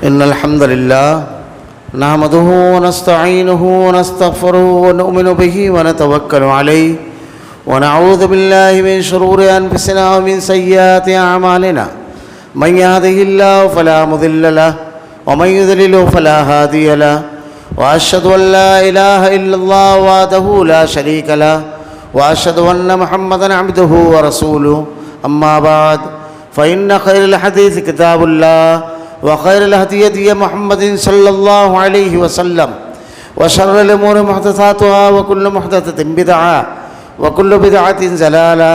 إن الحمد لله نحمده ونستعينه ونستغفره ونؤمن به ونتوكل عليه ونعوذ بالله من شرور أنفسنا ومن سيئات أعمالنا من يهده الله فلا مضل له ومن يضلل فلا هادي له وأشهد أن لا إله إلا الله وحده لا شريك له وأشهد أن محمدا عبده ورسوله أما بعد فإن خير الحديث كتاب الله وخير الهدي هدي محمد صلى الله عليه وسلم وشر الأمور محدثاتها وكل محدثة بدعة وكل بدعة ضلالة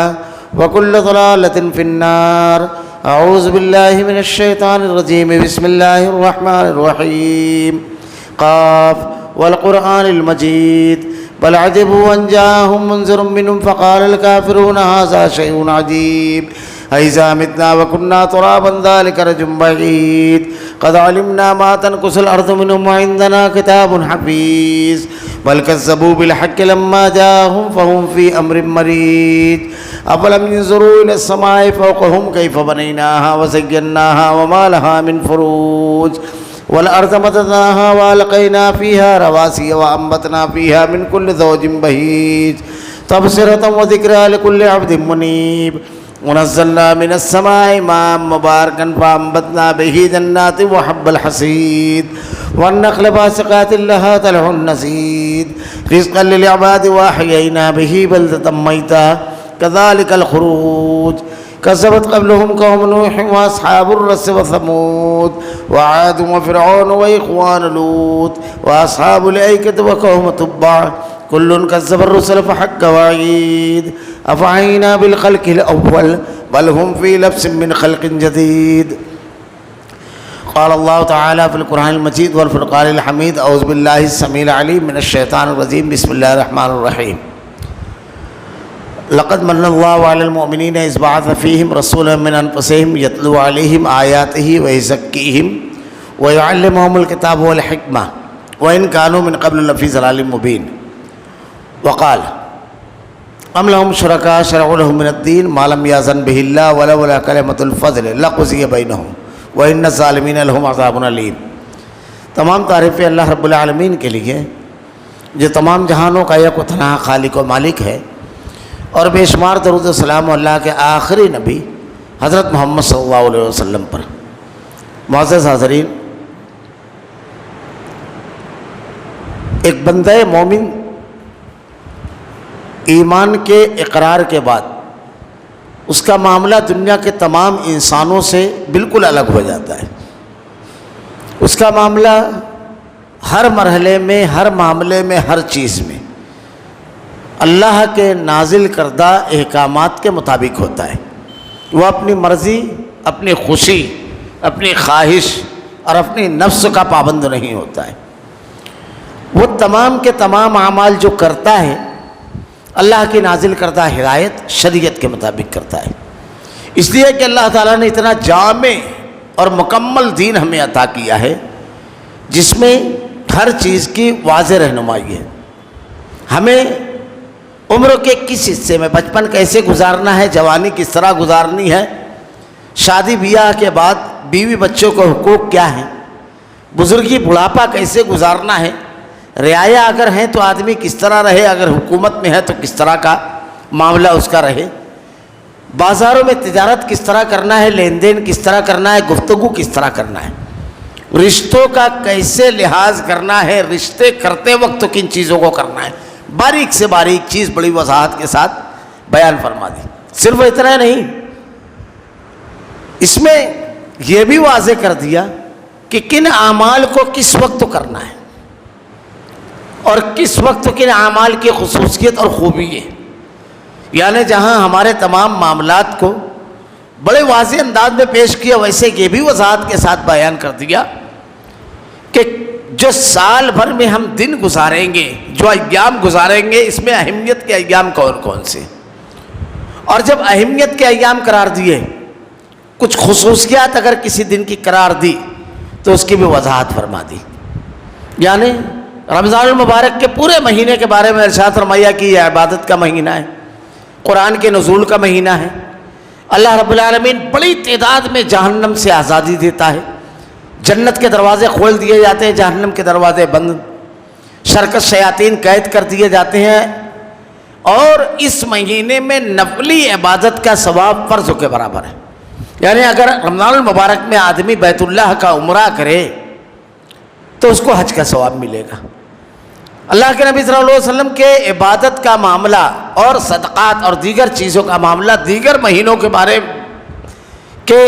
وكل ضلالة في النار. أعوذ بالله من الشيطان الرجيم. بسم الله الرحمن الرحيم. قاف والقرآن المجيد بل عجبوا أن جاءهم منذر منهم فقال الكافرون هذا شيء عجيب أإذا متنا وكنا ترابا ذلك رجع بعيد قد علمنا ما تنقص الأرض منهم وعندنا كتاب حفيظ بل كذبوا بالحق لما جاءهم فهم في أمر مريج أفلم ينظروا إلى السماء فوقهم كيف بنيناها وزيناها وما لها من فروج والأرض مددناها وألقينا فيها رواسي وأنبتنا فيها من كل زوج بهيج تبصرة وذكرى لكل عبد منيب ونزلنا من السماء ماء مباركا فأنبتنا به جنات وحب الحصيد والنخل باسقات لها طلع نضيد رزقا للعباد وأحيينا به بلدة ميتا كذلك الخروج كذبت قبلهم قوم نوح وأصحاب الرس وثمود وعاد وفرعون وإخوان لوط وأصحاب الأيكة وقوم تبع كل كذب الرسل فحق وعيد أفعينا بالخلق الأول بل هم في لبس من خلق جديد. قال الله تعالى في القرآن المجيد والفرقان الحميد. أعوذ بالله السميع العليم من الشيطان الرجيم. بسم الله الرحمن الرحيم. لقد من الله على المؤمنين إذ بعث فيهم رسولا من أنفسهم يتلو عليهم آياته ويزكيهم ويعلمهم الكتاب والحكمة وإن كانوا من قبل لفي ضلال مبين. وقال أم لهم شركاء شرعوا لهم من الدين ما لم يأذن به الله ولولا كلمة الفضل لقضي بينهم وإن الظالمين لهم عذاب أليم. تمام تعریفیں اللہ رب العالمین کے لیے جو تمام جہانوں کا یک و تنہا خالق و مالک ہے، اور بے شمار درود و سلام اللہ کے آخری نبی حضرت محمد صلی اللہ علیہ وسلم پر. معزز حاضرین، ایک بندہ مومن ایمان کے اقرار کے بعد اس کا معاملہ دنیا کے تمام انسانوں سے بالکل الگ ہو جاتا ہے. اس کا معاملہ ہر مرحلے میں، ہر معاملے میں، ہر چیز میں اللہ کے نازل کردہ احکامات کے مطابق ہوتا ہے. وہ اپنی مرضی، اپنی خوشی، اپنی خواہش اور اپنی نفس کا پابند نہیں ہوتا ہے. وہ تمام کے تمام اعمال جو کرتا ہے اللہ کی نازل کردہ ہدایت شریعت کے مطابق کرتا ہے. اس لیے کہ اللہ تعالیٰ نے اتنا جامع اور مکمل دین ہمیں عطا کیا ہے جس میں ہر چیز کی واضح رہنمائی ہے. ہمیں عمر کے کس حصے میں، بچپن کیسے گزارنا ہے، جوانی کس طرح گزارنی ہے، شادی بیاہ کے بعد بیوی بچوں کے حقوق کیا ہیں، بزرگی بڑھاپا کیسے گزارنا ہے، رعایا اگر ہیں تو آدمی کس طرح رہے، اگر حکومت میں ہے تو کس طرح کا معاملہ اس کا رہے، بازاروں میں تجارت کس طرح کرنا ہے، لین دین کس طرح کرنا ہے، گفتگو کس طرح کرنا ہے، رشتوں کا کیسے لحاظ کرنا ہے، رشتے کرتے وقت کن چیزوں کو کرنا ہے، باریک سے باریک چیز بڑی وضاحت کے ساتھ بیان فرما دی. صرف اتنا نہیں، اس میں یہ بھی واضح کر دیا کہ کن اعمال کو کس وقت کرنا ہے اور کس وقت کن اعمال کی خصوصیت اور خوبی ہے. یعنی جہاں ہمارے تمام معاملات کو بڑے واضح انداز میں پیش کیا، ویسے یہ بھی وضاحت کے ساتھ بیان کر دیا کہ جو سال بھر میں ہم دن گزاریں گے، جو ایام گزاریں گے، اس میں اہمیت کے ایام کون کون سے، اور جب اہمیت کے ایام قرار دیے، کچھ خصوصیات اگر کسی دن کی قرار دی تو اس کی بھی وضاحت فرما دی. یعنی رمضان المبارک کے پورے مہینے کے بارے میں ارشاد فرمایا کہ یہ عبادت کا مہینہ ہے، قرآن کے نزول کا مہینہ ہے. اللہ رب العالمین بڑی تعداد میں جہنم سے آزادی دیتا ہے، جنت کے دروازے کھول دیے جاتے ہیں، جہنم کے دروازے بند، شرکت شیاطین قید کر دیے جاتے ہیں، اور اس مہینے میں نفلی عبادت کا ثواب فرض کے برابر ہے۔ یعنی اگر رمضان المبارک میں آدمی بیت اللہ کا عمرہ کرے تو اس کو حج کا ثواب ملے گا۔ اللہ کے نبی صلی اللہ علیہ وسلم کے عبادت کا معاملہ اور صدقات اور دیگر چیزوں کا معاملہ دیگر مہینوں کے بارے کے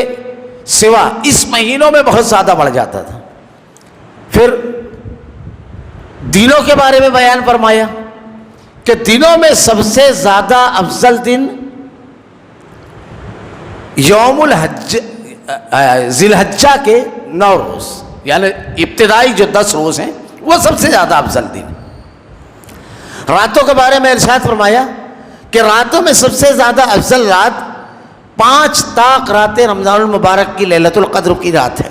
سوا اس مہینوں میں بہت زیادہ بڑھ جاتا تھا۔ پھر دنوں کے بارے میں بیان فرمایا کہ دنوں میں سب سے زیادہ افضل دن یوم الحج ذی الحجہ کے 9 روز، یعنی ابتدائی جو 10 روز ہیں وہ سب سے زیادہ افضل دن۔ راتوں کے بارے میں ارشاد فرمایا کہ راتوں میں سب سے زیادہ افضل رات 5 طاق راتیں رمضان المبارک کی لیلۃ القدر کی رات ہے،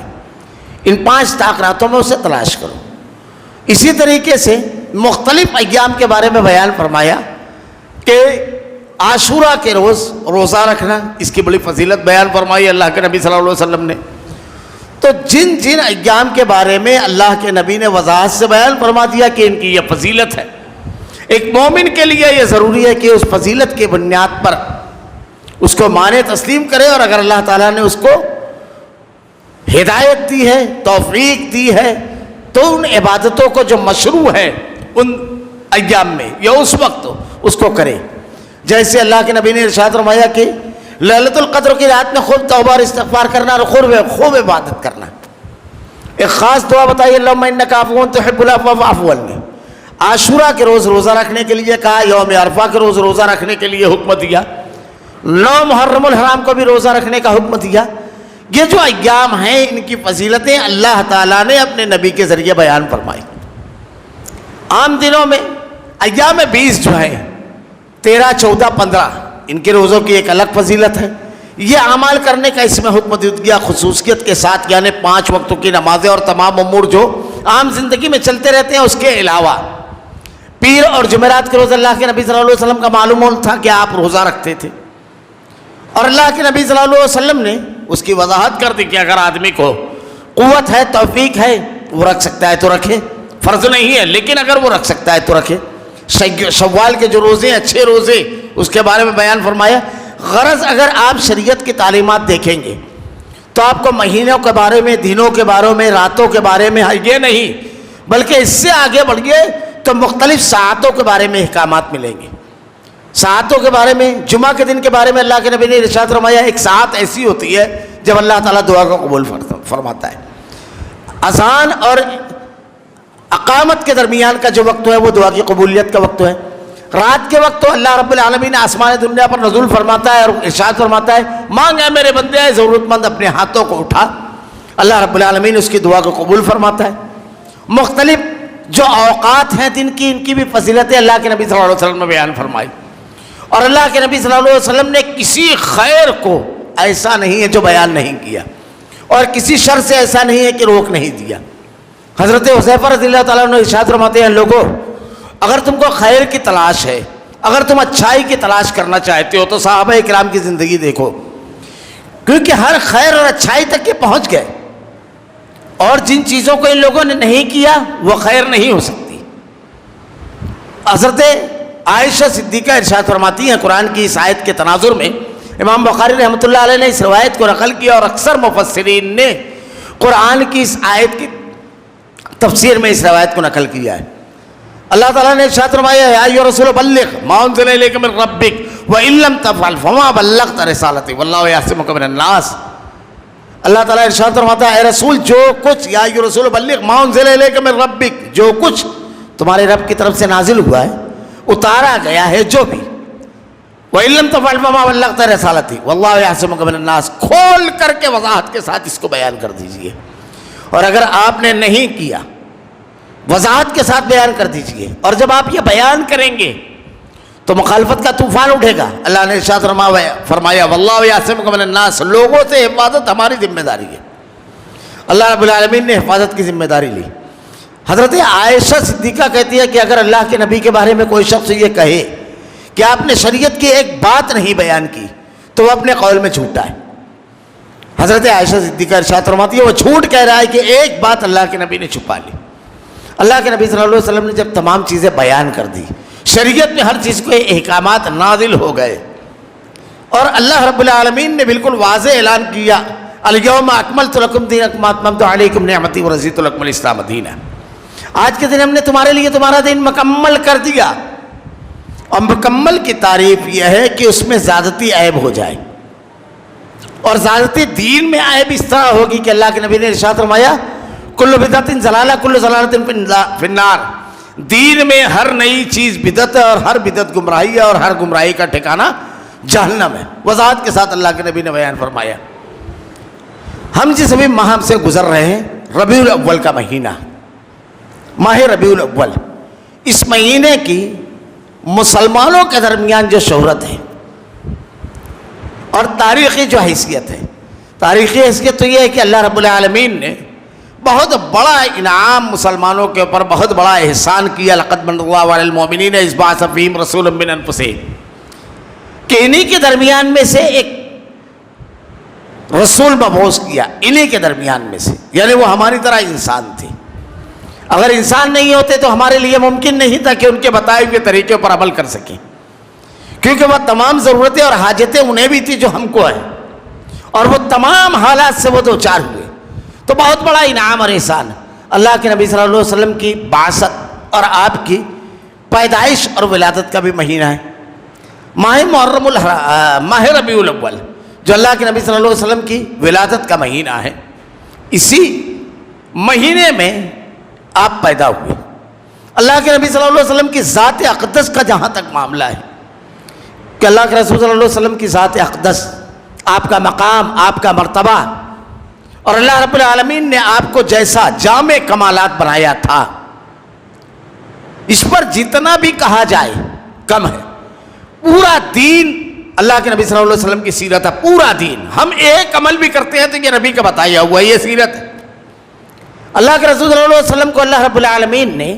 ان 5 طاق راتوں میں اسے تلاش کرو۔ اسی طریقے سے مختلف ایام کے بارے میں بیان فرمایا کہ عاشورہ کے روز روزہ رکھنا، اس کی بڑی فضیلت بیان فرمائی اللہ کے نبی صلی اللہ علیہ وسلم نے۔ تو جن جن ایام کے بارے میں اللہ کے نبی نے وضاحت سے بیان فرما دیا کہ ان کی یہ فضیلت ہے، ایک مومن کے لیے یہ ضروری ہے کہ اس فضیلت کی بنیاد پر اس کو مانے تسلیم کرے، اور اگر اللہ تعالیٰ نے اس کو ہدایت دی ہے، توفیق دی ہے، تو ان عبادتوں کو جو مشروع ہے ان ایام میں یا اس وقت اس کو کرے۔ جیسے اللہ کے نبی نے ارشاد فرمایا کہ لیلۃ القدر کی رات میں خوب توبہ اور استغفار کرنا اور خوب عبادت کرنا۔ ایک خاص دعا بتائی، اللہم انک عفو تحب العفو فاعف عنی۔ عاشورہ کے روز روزہ رکھنے کے لیے کہا، یوم عرفہ کے روز روزہ رکھنے کے لیے حکم دیا، 9 محرم الحرام کو بھی روزہ رکھنے کا حکم دیا۔ یہ جو ایام ہیں ان کی فضیلتیں اللہ تعالیٰ نے اپنے نبی کے ذریعے بیان فرمائی۔ عام دنوں میں ایام 20 جو ہیں 13، 14، 15 ان کے روزوں کی ایک الگ فضیلت ہے، یہ اعمال کرنے کا اس میں حکم دیا گیا خصوصیت کے ساتھ، یعنی 5 وقتوں کی نمازیں اور تمام امور جو عام زندگی میں چلتے رہتے ہیں۔ اس کے علاوہ پیر اور جمعرات کے روز اللہ کے نبی صلی اللہ علیہ وسلم کا معلوم تھا کہ آپ روزہ رکھتے تھے، اور اللہ کے نبی صلی اللہ علیہ وسلم نے اس کی وضاحت کر دی کہ اگر آدمی کو قوت ہے، توفیق ہے، وہ رکھ سکتا ہے تو رکھے، فرض نہیں ہے، لیکن اگر وہ رکھ سکتا ہے تو رکھے۔ شوال کے جو روزے اچھے روزے اس کے بارے میں بیان فرمایا۔ غرض اگر آپ شریعت کی تعلیمات دیکھیں گے تو آپ کو مہینوں کے بارے میں، دنوں کے بارے میں، راتوں کے بارے میں یہ نہیں بلکہ اس سے آگے بڑھیے تو مختلف ساعتوں کے بارے میں احکامات ملیں گے۔ ساعتوں کے بارے میں، جمعہ کے دن کے بارے میں اللہ کے نبی نے ارشاد فرمایا ایک ساعت ایسی ہوتی ہے جب اللہ تعالیٰ دعا کو قبول فرماتا ہے۔ اذان اور اقامت کے درمیان کا جو وقت ہے وہ دعا کی قبولیت کا وقت ہے۔ رات کے وقت تو اللہ رب العالمین آسمان دنیا پر نزول فرماتا ہے اور ارشاد فرماتا ہے، مانگ اے میرے بندے، ضرورت مند اپنے ہاتھوں کو اٹھا، اللہ رب العالمین اس کی دعا کو قبول فرماتا ہے۔ مختلف جو اوقات ہیں دن کی، ان کی بھی فضیلتیں اللہ کے نبی صلی اللہ علیہ وسلم نے بیان فرمائی، اور اللہ کے نبی صلی اللہ علیہ وسلم نے کسی خیر کو ایسا نہیں ہے جو بیان نہیں کیا، اور کسی شر سے ایسا نہیں ہے کہ روک نہیں دیا۔ حضرت حذیفہ رضی اللہ تعالیٰ عنہ ارشاد فرماتے ہیں، لوگوں اگر تم کو خیر کی تلاش ہے، اگر تم اچھائی کی تلاش کرنا چاہتے ہو تو صحابہ کرام کی زندگی دیکھو، کیونکہ ہر خیر اور اچھائی تک یہ پہنچ گئے، اور جن چیزوں کو ان لوگوں نے نہیں کیا وہ خیر نہیں ہو سکتی۔ حضرت عائشہ صدیقہ ارشاد فرماتی ہیں قرآن کی اس آیت کے تناظر میں، امام بخاری رحمۃ اللہ علیہ نے اس روایت کو نقل کیا اور اکثر مفسرین نے قرآن کی اس آیت کی تفسیر میں اس روایت کو نقل کیا ہے۔ اللہ تعالیٰ نے ارشاد فرمایا، یا ایھا الرسول بلغ ما انزل الیک من ربک وان لم تفعل فما بلغت رسالتی واللہ یعصمک من الناس۔ اللہ تعالیٰ ارشاد فرماتا ہے، اے رسول جو کچھ، یا ایھا الرسول بلغ ما انزل الیک من ربک، جو کچھ تمہارے رب کی طرف سے نازل ہوا ہے، اتارا گیا ہے جو بھی، وان لم تفعل فما بلغت رسالتی واللہ یعصمک من الناس، کھول کر کے وضاحت کے ساتھ اس کو بیان کر دیجئے، اور اگر آپ نے نہیں کیا وضاحت کے ساتھ بیان کر دیجئے، اور جب آپ یہ بیان کریں گے تو مخالفت کا طوفان اٹھے گا۔ اللہ نے ارشاد فرمایا، واللہ یعصمک من الناس، لوگوں سے حفاظت ہماری ذمہ داری ہے، اللہ رب العالمین نے حفاظت کی ذمہ داری لی۔ حضرت عائشہ صدیقہ کہتی ہے کہ اگر اللہ کے نبی کے بارے میں کوئی شخص یہ کہے کہ آپ نے شریعت کی ایک بات نہیں بیان کی تو وہ اپنے قول میں جھوٹا ہے۔ حضرت عائشہ صدیقہ ارشاد فرماتی ہے وہ جھوٹ کہہ رہا ہے کہ ایک بات اللہ کے نبی نے چھپا لی. اللہ کے نبی صلی اللہ علیہ وسلم نے جب تمام چیزیں بیان کر دی, شریعت میں ہر چیز کو احکامات نازل ہو گئے, اور اللہ رب العالمین نے بالکل واضح اعلان کیا الیوم اکملت لکم دینکم واتممت علیکم نعمتی ورضیت لکم الاسلام دینا. آج کے دن ہم نے تمہارے لیے تمہارا دین مکمل کر دیا. اور مکمل کی تعریف یہ ہے کہ اس میں زیادتی عیب ہو جائے, اور زیادتی دین میں عیب اس طرح ہوگی کہ اللہ کے نبی نے ارشاد فرمایا کل بدعت ضلالہ کل ضلالۃ فی النار. دین میں ہر نئی چیز بدعت ہے, اور ہر بدعت گمراہی ہے, اور ہر گمراہی کا ٹھکانہ جہنم ہے. وضاحت کے ساتھ اللہ کے نبی نے بیان فرمایا. ہم جس ابھی ماہ سے گزر رہے ہیں, ربیع الاول کا مہینہ, ماہ ربیع الاول, اس مہینے کی مسلمانوں کے درمیان جو شہرت ہے اور تاریخی جو حیثیت ہے, تاریخی حیثیت تو یہ ہے کہ اللہ رب العالمین نے بہت بڑا انعام مسلمانوں کے اوپر, بہت بڑا احسان کیا. لقد من اللہ علی المؤمنین اذ بعث فیہم رسولا من انفسہم, کہ انہی کے درمیان میں سے ایک رسول مبعوث کیا, انہی کے درمیان میں سے. یعنی وہ ہماری طرح انسان تھے. اگر انسان نہیں ہوتے تو ہمارے لیے ممکن نہیں تھا کہ ان کے بتائے ہوئے طریقے پر عمل کر سکیں, کیونکہ وہ تمام ضرورتیں اور حاجتیں انہیں بھی تھی جو ہم کو ہیں, اور وہ تمام حالات سے وہ دوچار ہوئے. تو بہت بڑا انعام اور احسان. اللہ کے نبی صلی اللہ علیہ وسلم کی بعثت اور آپ کی پیدائش اور ولادت کا بھی مہینہ ہے. ماہ ربیع الاول جو اللہ کے نبی صلی اللہ علیہ وسلم کی ولادت کا مہینہ ہے, اسی مہینے میں آپ پیدا ہوئے. اللہ کے نبی صلی اللہ علیہ وسلم کی ذات اقدس کا جہاں تک معاملہ ہے کہ اللہ کے رسول صلی اللہ علیہ وسلم کی ذات اقدس, آپ کا مقام, آپ کا مرتبہ, اور اللہ رب العالمین نے آپ کو جیسا جامع کمالات بنایا تھا, اس پر جتنا بھی کہا جائے کم ہے. پورا دین اللہ کے نبی صلی اللہ علیہ وسلم کی سیرت ہے, پورا دین. ہم ایک عمل بھی کرتے ہیں تو یہ نبی کا بتایا ہوا, یہ سیرت ہے. اللہ کے رسول صلی اللہ علیہ وسلم کو اللہ رب العالمین نے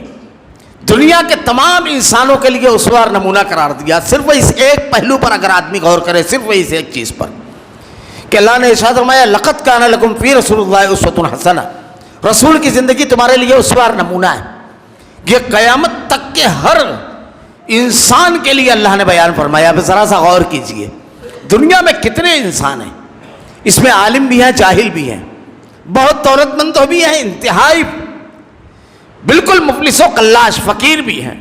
دنیا کے تمام انسانوں کے لیے اسوہ اور نمونہ قرار دیا. صرف اس ایک پہلو پر اگر آدمی غور کرے, صرف اس ایک چیز پر, کہ اللہ نے ارشاد فرمایا لقد کان لکم فی رسول اللہ اسوۃ حسنہ, رسول کی زندگی تمہارے لیے اسوہ اور نمونہ ہے. یہ قیامت تک کے ہر انسان کے لیے اللہ نے بیان فرمایا. اب ذرا سا غور کیجئے, دنیا میں کتنے انسان ہیں, اس میں عالم بھی ہیں, جاہل بھی ہیں, بہت دولت مند بھی ہیں, انتہائی بالکل مفلس و قلاش فقیر بھی ہیں,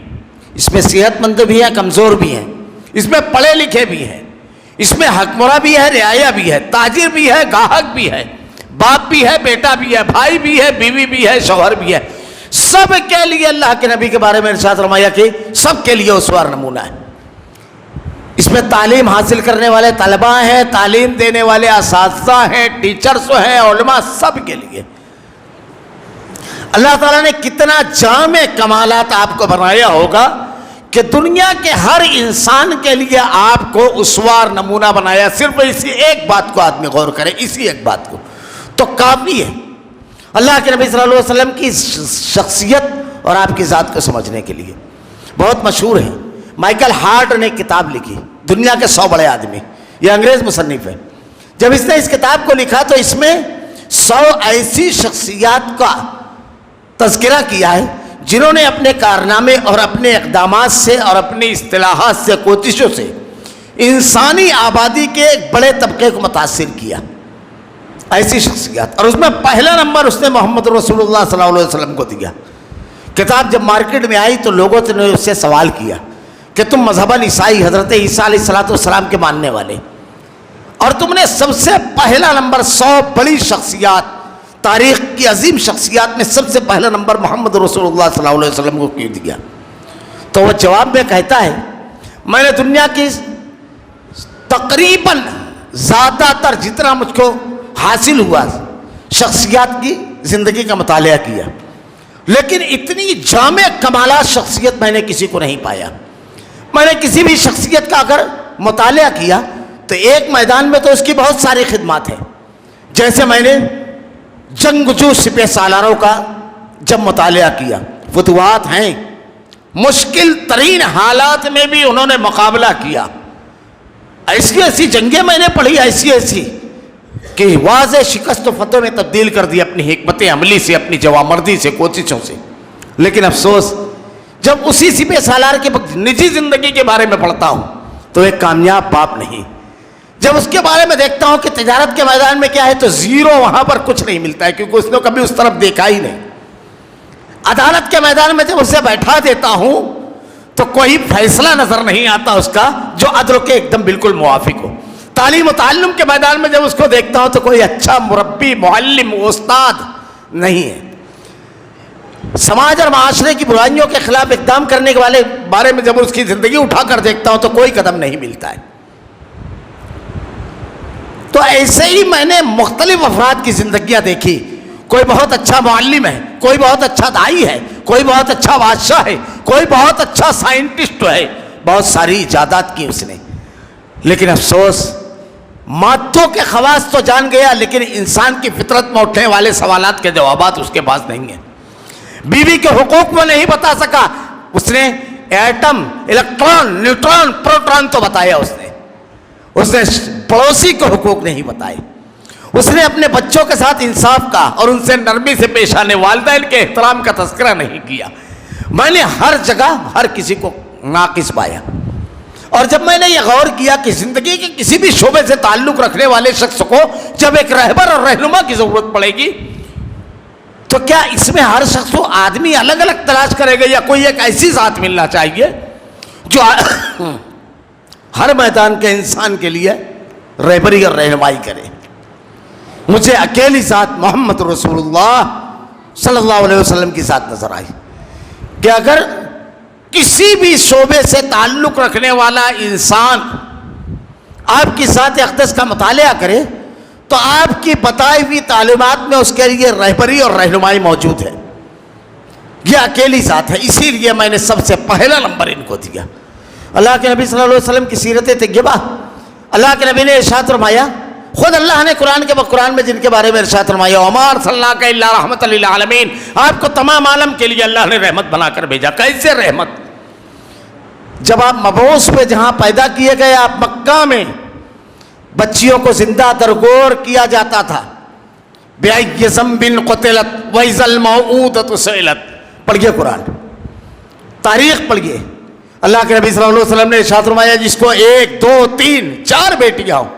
اس میں صحت مند بھی ہیں, کمزور بھی ہیں, اس میں پڑھے لکھے بھی ہیں, اس میں حکمراں بھی ہے, رعایا بھی ہے, تاجر بھی ہے, گاہک بھی ہے, باپ بھی ہے, بیٹا بھی ہے, بھائی بھی ہے, بیوی بھی ہے, شوہر بھی ہے. سب کے لیے اللہ کے نبی کے بارے میں ارشاد فرمایا کہ سب کے لیے اسوہ اور نمونہ ہے. اس میں تعلیم حاصل کرنے والے طلباء ہیں, تعلیم دینے والے اساتذہ ہیں, ٹیچرز ہیں, علماء, سب کے لیے اللہ تعالیٰ نے کتنا جامع کمالات آپ کو بنایا ہوگا کہ دنیا کے ہر انسان کے لیے آپ کو اسوہ اور نمونہ بنایا. صرف اسی ایک بات کو آدمی غور کرے, اسی ایک بات کو تو کافی ہے اللہ کے نبی صلی اللہ علیہ وسلم کی شخصیت اور آپ کی ذات کو سمجھنے کے لیے. بہت مشہور ہے, مائیکل ہارٹ نے کتاب لکھی, دنیا کے 100 بڑے آدمی, یہ انگریز مصنف ہے. جب اس نے اس کتاب کو لکھا تو اس میں 100 ایسی شخصیات کا تذکرہ کیا ہے جنہوں نے اپنے کارنامے اور اپنے اقدامات سے اور اپنی اصطلاحات سے, کوششوں سے انسانی آبادی کے ایک بڑے طبقے کو متاثر کیا. ایسی شخصیات, اور اس میں پہلا نمبر اس نے محمد رسول اللہ صلی اللہ علیہ وسلم کو دیا. کتاب جب مارکیٹ میں آئی تو لوگوں نے اس سے سوال کیا کہ تم مذہباً عیسائی, حضرت عیسیٰ علیہ السلام کے ماننے والے, اور تم نے سب سے پہلا نمبر 100 بڑی شخصیات, تاریخ کی عظیم شخصیات میں سب سے پہلا نمبر محمد رسول اللہ صلی اللہ علیہ وسلم کو کیوں دیا؟ تو وہ جواب میں کہتا ہے میں نے دنیا کی تقریباً زیادہ تر جتنا مجھ کو حاصل ہوا شخصیات کی زندگی کا مطالعہ کیا, لیکن اتنی جامع کمالات شخصیت میں نے کسی کو نہیں پایا. میں نے کسی بھی شخصیت کا اگر مطالعہ کیا تو ایک میدان میں تو اس کی بہت ساری خدمات ہیں. جیسے میں نے جنگجو سپہ سالاروں کا جب مطالعہ کیا, فتوحات ہیں, مشکل ترین حالات میں بھی انہوں نے مقابلہ کیا. ایسی ایسی جنگیں میں نے پڑھی, ایسی ایسی کہ واضح شکست و فتح میں تبدیل کر دی اپنی حکمت عملی سے، اپنی جوامردی سے، کوششوں سے. لیکن افسوس جب اسی سپہ سالار کے نجی زندگی کے بارے میں پڑھتا ہوں تو ایک کامیاب باپ نہیں. جب اس کے بارے میں دیکھتا ہوں کہ تجارت کے میدان میں کیا ہے تو زیرو، وہاں پر کچھ نہیں ملتا ہے کیونکہ اس نے کبھی اس طرف دیکھا ہی نہیں. عدالت کے میدان میں جب اسے بیٹھا دیتا ہوں تو کوئی فیصلہ نظر نہیں آتا اس کا جو عدل کے ایک دم بالکل موافق ہو. تعلیم و تعلم کے میدان میں جب اس کو دیکھتا ہوں تو کوئی اچھا مربی، معلم، استاد نہیں ہے. سماج اور معاشرے کی برائیوں کے خلاف اقدام کرنے کے والے بارے میں جب اس کی زندگی اٹھا کر دیکھتا ہوں تو کوئی قدم نہیں ملتا ہے. تو ایسے ہی میں نے مختلف افراد کی زندگیاں دیکھی. کوئی بہت اچھا معلم ہے، کوئی بہت اچھا دائی ہے، کوئی بہت اچھا بادشاہ ہے، کوئی بہت اچھا سائنٹسٹ ہے، بہت ساری ایجادات کی اس نے. لیکن افسوس مادوں کے خواص تو جان گیا لیکن انسان کی فطرت میں اٹھنے والے سوالات کے جوابات اس کے پاس نہیں ہیں. بیوی کے حقوق وہ نہیں بتا سکا. اس نے ایٹم، الیکٹران، نیوٹران، پروٹون تو بتایا اس نے پڑوسی کو حقوق نہیں بتائے. اس نے اپنے بچوں کے ساتھ انصاف کا اور ان سے نرمی سے پیش آنے، والدین کے احترام کا تذکرہ نہیں کیا. میں نے ہر جگہ ہر کسی کو ناقص پایا. اور جب میں نے یہ غور کیا کہ زندگی کے کسی بھی شعبے سے تعلق رکھنے والے شخص کو جب ایک رہبر اور رہنما کی ضرورت پڑے گی تو کیا اس میں ہر شخص کو آدمی الگ الگ تلاش کرے گا یا کوئی ایک ایسی ذات ملنا چاہیے جو ہر میدان کے انسان کے لیے رہبری اور رہنمائی کرے. مجھے اکیلی ذات محمد رسول اللہ صلی اللہ علیہ وسلم کی ذات نظر آئی کہ اگر کسی بھی شعبے سے تعلق رکھنے والا انسان آپ کی ذات اقدس کا مطالعہ کرے تو آپ کی بتائی ہوئی تعلیمات میں اس کے لیے رہبری اور رہنمائی موجود ہے. یہ اکیلی ذات ہے، اسی لیے میں نے سب سے پہلا نمبر ان کو دیا. اللہ کے نبی صلی اللہ علیہ وسلم کی سیرت طیبہ، اللہ کے نبی نے ارشاد فرمایا، خود اللہ نے قرآن میں جن کے بارے میں ارشاد فرمایا وَمَا أَرْسَلْنَاكَ إِلَّا رَحْمَةً لِلْعَالَمِينَ، آپ کو تمام عالم کے لیے اللہ نے رحمت بنا کر بھیجا. کیسے رحمت؟ جب آپ مبعوث پہ جہاں پیدا کیے گئے، آپ مکہ میں بچیوں کو زندہ درگور کیا جاتا تھا. بِأَيِّ ذَنبٍ قُتِلَتْ وَإِذَا الْمَوْءُودَةُ سُئِلَتْ. پڑھیے قرآن، تاریخ پڑھیے. اللہ کے نبی صلی اللہ علیہ وسلم نے ارشاد فرمایا جس کو 1 2 3 4 بیٹیاں ہوں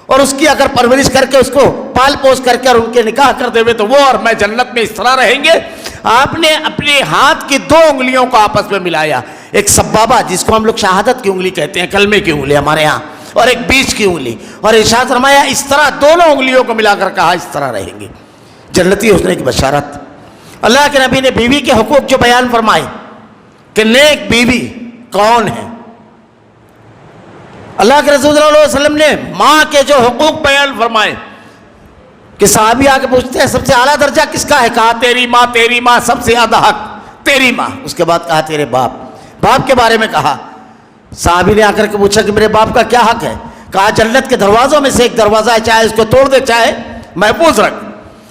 اور اس کی اگر پرورش کر کے اس کو پال پوس کر کے اور ان کے نکاح کر دے ہوئے تو وہ اور میں جنت میں اس طرح رہیں گے. آپ نے اپنے ہاتھ کی 2 انگلیوں کو آپس میں ملایا، ایک سبابہ جس کو ہم لوگ شہادت کی انگلی کہتے ہیں، کلمے کی انگلی ہمارے ہاں، اور ایک بیچ کی انگلی، اور ارشاد فرمایا اس طرح دونوں انگلیوں کو ملا کر کہا اس طرح رہیں گے. جنتی حسن کی بشارت. اللہ کے نبی نے بیوی کے حقوق جو بیان فرمائے کہ نیک بیوی کون ہے. اللہ کے رسول صلی اللہ علیہ وسلم نے ماں کے جو حقوق بیان فرمائے کہ صحابی آ کے پوچھتے ہیں سب سے اعلیٰ درجہ کس کا ہے؟ کہا تیری ماں سب سے زیادہ حق تیری ماں. اس کے بعد کہا تیرے باپ کے بارے میں کہا. صحابی نے آ کر کے پوچھا کہ میرے باپ کا کیا حق ہے؟ کہا جنت کے دروازوں میں سے ایک دروازہ ہے، چاہے اس کو توڑ دے چاہے محفوظ رکھ.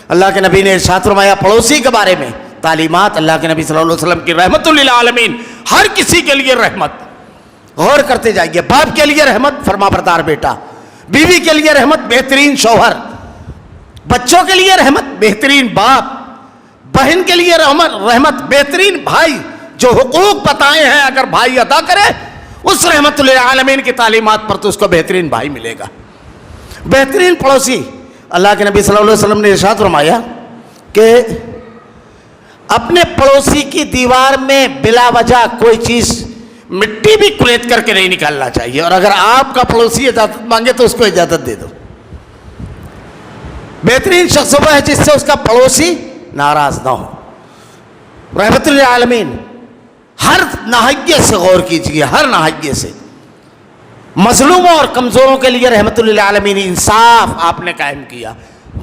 اللہ کے نبی نے ارشاد فرمایا پڑوسی کے بارے میں تعلیمات. اللہ کے نبی صلی اللہ علیہ وسلم کی رحمت للعالمین، ہر کسی کے لیے رحمت. غور کرتے جائیے. باپ کے لیے رحمت، فرما بردار بیٹا. بیوی کے لیے رحمت، بہترین شوہر. بچوں کے لیے رحمت، بہترین باپ. بہن کے لیے رحمت، بہترین بھائی. جو حقوق بتائے ہیں اگر بھائی ادا کرے اس رحمت للعالمین کی تعلیمات پر تو اس کو بہترین بھائی ملے گا. بہترین پڑوسی. اللہ کے نبی صلی اللہ علیہ وسلم نے ارشاد فرمایا کہ اپنے پڑوسی کی دیوار میں بلا وجہ کوئی چیز مٹی بھی کلیت کر کے نہیں نکالنا چاہیے، اور اگر آپ کا پڑوسی اجازت مانگے تو اس کو اجازت دے دو. بہترین شخص وہ ہے جس سے اس کا پڑوسی ناراض نہ ہو. رحمت للعالمین. ہر ناحیے سے غور کیجیے، ہر ناحیے سے. مظلوموں اور کمزوروں کے لیے رحمت للعالمین انصاف آپ نے قائم کیا.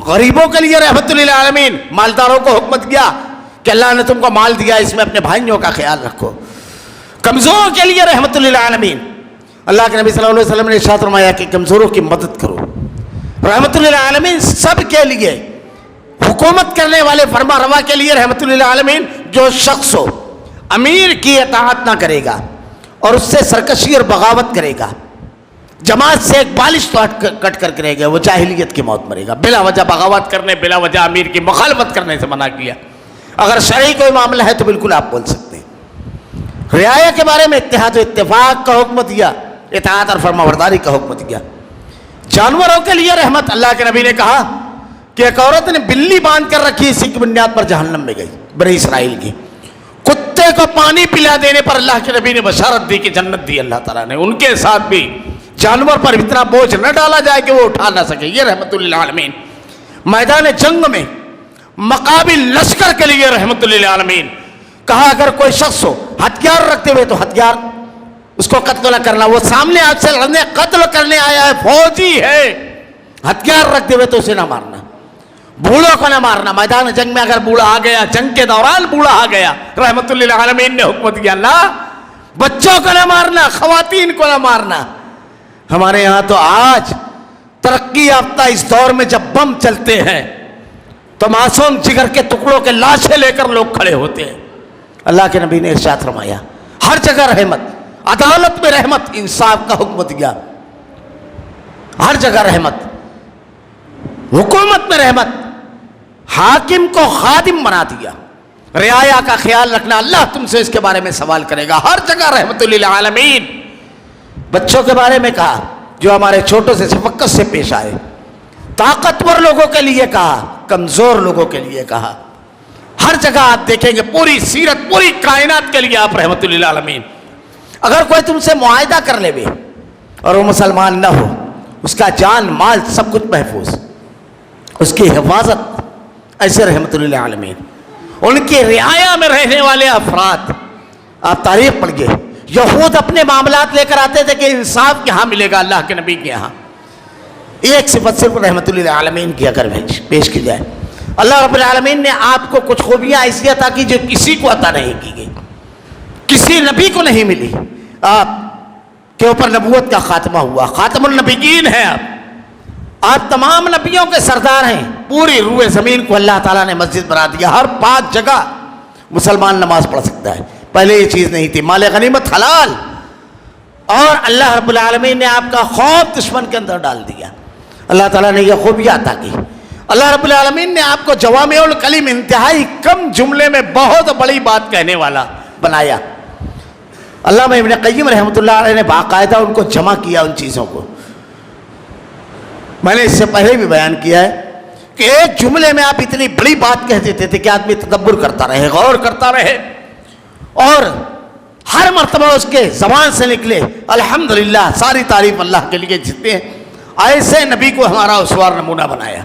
غریبوں کے لیے رحمت للعالمین. مالداروں کو حکم دیا کہ اللہ نے تم کو مال دیا، اس میں اپنے بھائیوں کا خیال رکھو. کمزوروں کے لیے رحمت للعالمین. اللہ کے نبی صلی اللہ علیہ وسلم نے ارشاد فرمایا کہ کمزوروں کی مدد کرو. رحمت للعالمین سب کے لیے. حکومت کرنے والے فرما روا کے لیے رحمت للعالمین. جو شخص ہو امیر کی اطاعت نہ کرے گا اور اس سے سرکشی اور بغاوت کرے گا، جماعت سے ایک بالش تو کٹ کر کے رہ گیا، وہ جاہلیت کی موت مرے گا۔ بلا وجہ بغاوت کرنے، بلا وجہ امیر کی مخالفت کرنے سے منع کیا۔ اگر شرعی کوئی معاملہ ہے تو بالکل آپ بول سکتے ہیں۔ رعایا کے بارے میں اتحاد و اتفاق کا حکم دیا، اطاعت اور فرمانبرداری کا حکم دیا۔ جانوروں کے لیے رحمت، اللہ کے نبی نے کہا کہ ایک عورت نے بلی باندھ کر رکھی، اسی کی بنیاد پر جہنم میں گئی، بنی اسرائیل کی۔ کتے کو پانی پلا دینے پر اللہ کے نبی نے بشارت دی کہ جنت دی اللہ تعالیٰ نے۔ ان کے ساتھ بھی جانور پر اتنا بوجھ نہ ڈالا جائے کہ وہ اٹھا نہ سکے، یہ رحمت للعالمین۔ میدان جنگ میں مقابل لشکر کے لیے رحمت للعالمین۔ کہا اگر کوئی شخص ہو ہتھیار رکھتے ہوئے تو ہتھیار اس کو قتل نہ کرنا، وہ سامنے آپ سے لڑنے قتل کرنے آیا ہے، فوجی ہے، ہتھیار رکھتے ہوئے تو اسے نہ مارنا، بوڑھوں کو نہ مارنا۔ میدان جنگ میں اگر بوڑھا آ گیا، جنگ کے دوران بوڑھا آ گیا، رحمت للعالمین نے حکم دیا نہ، بچوں کو نہ مارنا، خواتین کو نہ مارنا۔ ہمارے یہاں تو آج ترقی یافتہ اس دور میں جب بم چلتے ہیں تو معصوم جگر کے ٹکڑوں کے لاشیں لے کر لوگ کھڑے ہوتے ہیں۔ اللہ کے نبی نے ارشاد فرمایا ہر جگہ رحمت، عدالت میں رحمت، انصاف کا حکم دیا، ہر جگہ رحمت، حکومت میں رحمت، حاکم کو خادم بنا دیا۔ رعایا کا خیال رکھنا، اللہ تم سے اس کے بارے میں سوال کرے گا، ہر جگہ رحمت للعالمین۔ بچوں کے بارے میں کہا جو ہمارے چھوٹوں سے شفقت سے پیش آئے، طاقتور لوگوں کے لیے کہا، کمزور لوگوں کے لیے کہا، ہر جگہ آپ دیکھیں گے پوری سیرت، پوری کائنات کے لیے آپ رحمت للعالمین۔ اگر کوئی تم سے معاہدہ کر لے اور وہ مسلمان نہ ہو، اس کا جان مال سب کچھ محفوظ، اس کی حفاظت، ایسے رحمت للعالمین۔ ان کی رعایا میں رہنے والے افراد، آپ تاریخ پڑھیے، یہود اپنے معاملات لے کر آتے تھے کہ انصاف کہاں ملے گا، اللہ کے نبی کے یہاں۔ ایک صفت صرف رحمت للعالمین کی اگر پیش کی جائے، اللہ رب العالمین نے آپ کو کچھ خوبیاں ایسی عطا کی جو کسی کو عطا نہیں کی گئی، کسی نبی کو نہیں ملی۔ آپ کے اوپر نبوت کا خاتمہ ہوا، خاتم النبیین ہیں آپ تمام نبیوں کے سردار ہیں۔ پوری روئے زمین کو اللہ تعالیٰ نے مسجد بنا دیا، ہر 5 جگہ مسلمان نماز پڑھ سکتا ہے۔ پہلے یہ چیز نہیں تھی، مال غنیمت حلال، اور اللہ رب العالمین نے آپ کا خوف دشمن کے اندر ڈال دیا۔ اللہ تعالیٰ نے یہ خوبیاں عطا کی۔ اللہ رب العالمین نے آپ کو جوامع الکلم، انتہائی کم جملے میں بہت بڑی بات کہنے والا بنایا۔ علامہ ابن قیم رحمۃ اللہ علیہ نے باقاعدہ ان کو جمع کیا، ان چیزوں کو۔ میں نے اس سے پہلے بھی بیان کیا ہے کہ ایک جملے میں آپ اتنی بڑی بات کہہ دیتے تھے کہ آدمی تدبر کرتا رہے، غور کرتا رہے، اور ہر مرتبہ اس کے زبان سے نکلے الحمدللہ، ساری تعریف اللہ کے لیے، جتنے ہیں ایسے نبی کو ہمارا اسوار نمونہ بنایا۔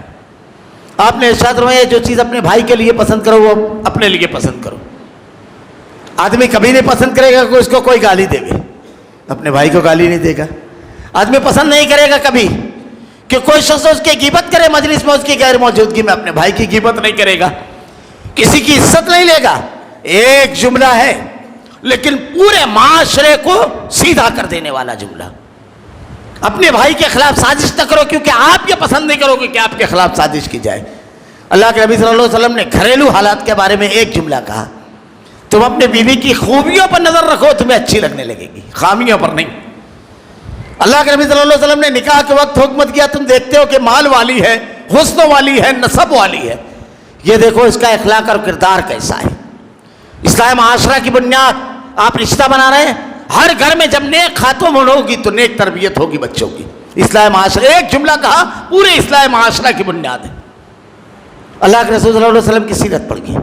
آپ نے ارشاد فرمایا جو چیز اپنے بھائی کے لیے پسند کرو وہ اپنے لیے پسند کرو۔ آدمی کبھی نہیں پسند کرے گا کہ اس کو کوئی گالی دے گا، اپنے بھائی کو گالی نہیں دے گا۔ آدمی پسند نہیں کرے گا کبھی کہ کوئی شخص اس کی غیبت کرے مجلس میں، اس کی غیر موجودگی میں اپنے بھائی کی غیبت نہیں کرے گا، کسی کی عزت نہیں لے گا۔ ایک جملہ ہے لیکن پورے معاشرے کو سیدھا کر دینے والا جملہ۔ اپنے بھائی کے خلاف سازش نہ کرو، کیونکہ آپ یہ پسند نہیں کرو گے کہ آپ کے خلاف سازش کی جائے۔ اللہ کے نبی صلی اللہ علیہ وسلم نے گھریلو حالات کے بارے میں ایک جملہ کہا، تم اپنے بیوی کی خوبیوں پر نظر رکھو، تمہیں اچھی لگنے لگے گی، خامیوں پر نہیں۔ اللہ کے نبی صلی اللہ علیہ وسلم نے نکاح کے وقت حکم دیا، تم دیکھتے ہو کہ مال والی ہے، حسن والی ہے، نسب والی ہے، یہ دیکھو اس کا اخلاق اور کردار کیسا ہے۔ اسلام معاشرہ کی بنیاد، آپ رشتہ بنا رہے ہیں، ہر گھر میں جب نیک خاتون ہوگی تو نیک تربیت ہوگی بچوں کی۔ اسلام معاشرہ، ایک جملہ کہا، پورے اسلام معاشرہ کی بنیاد ہے۔ اللہ کے رسول صلی اللہ علیہ وسلم کی سیرت پڑھ گئی۔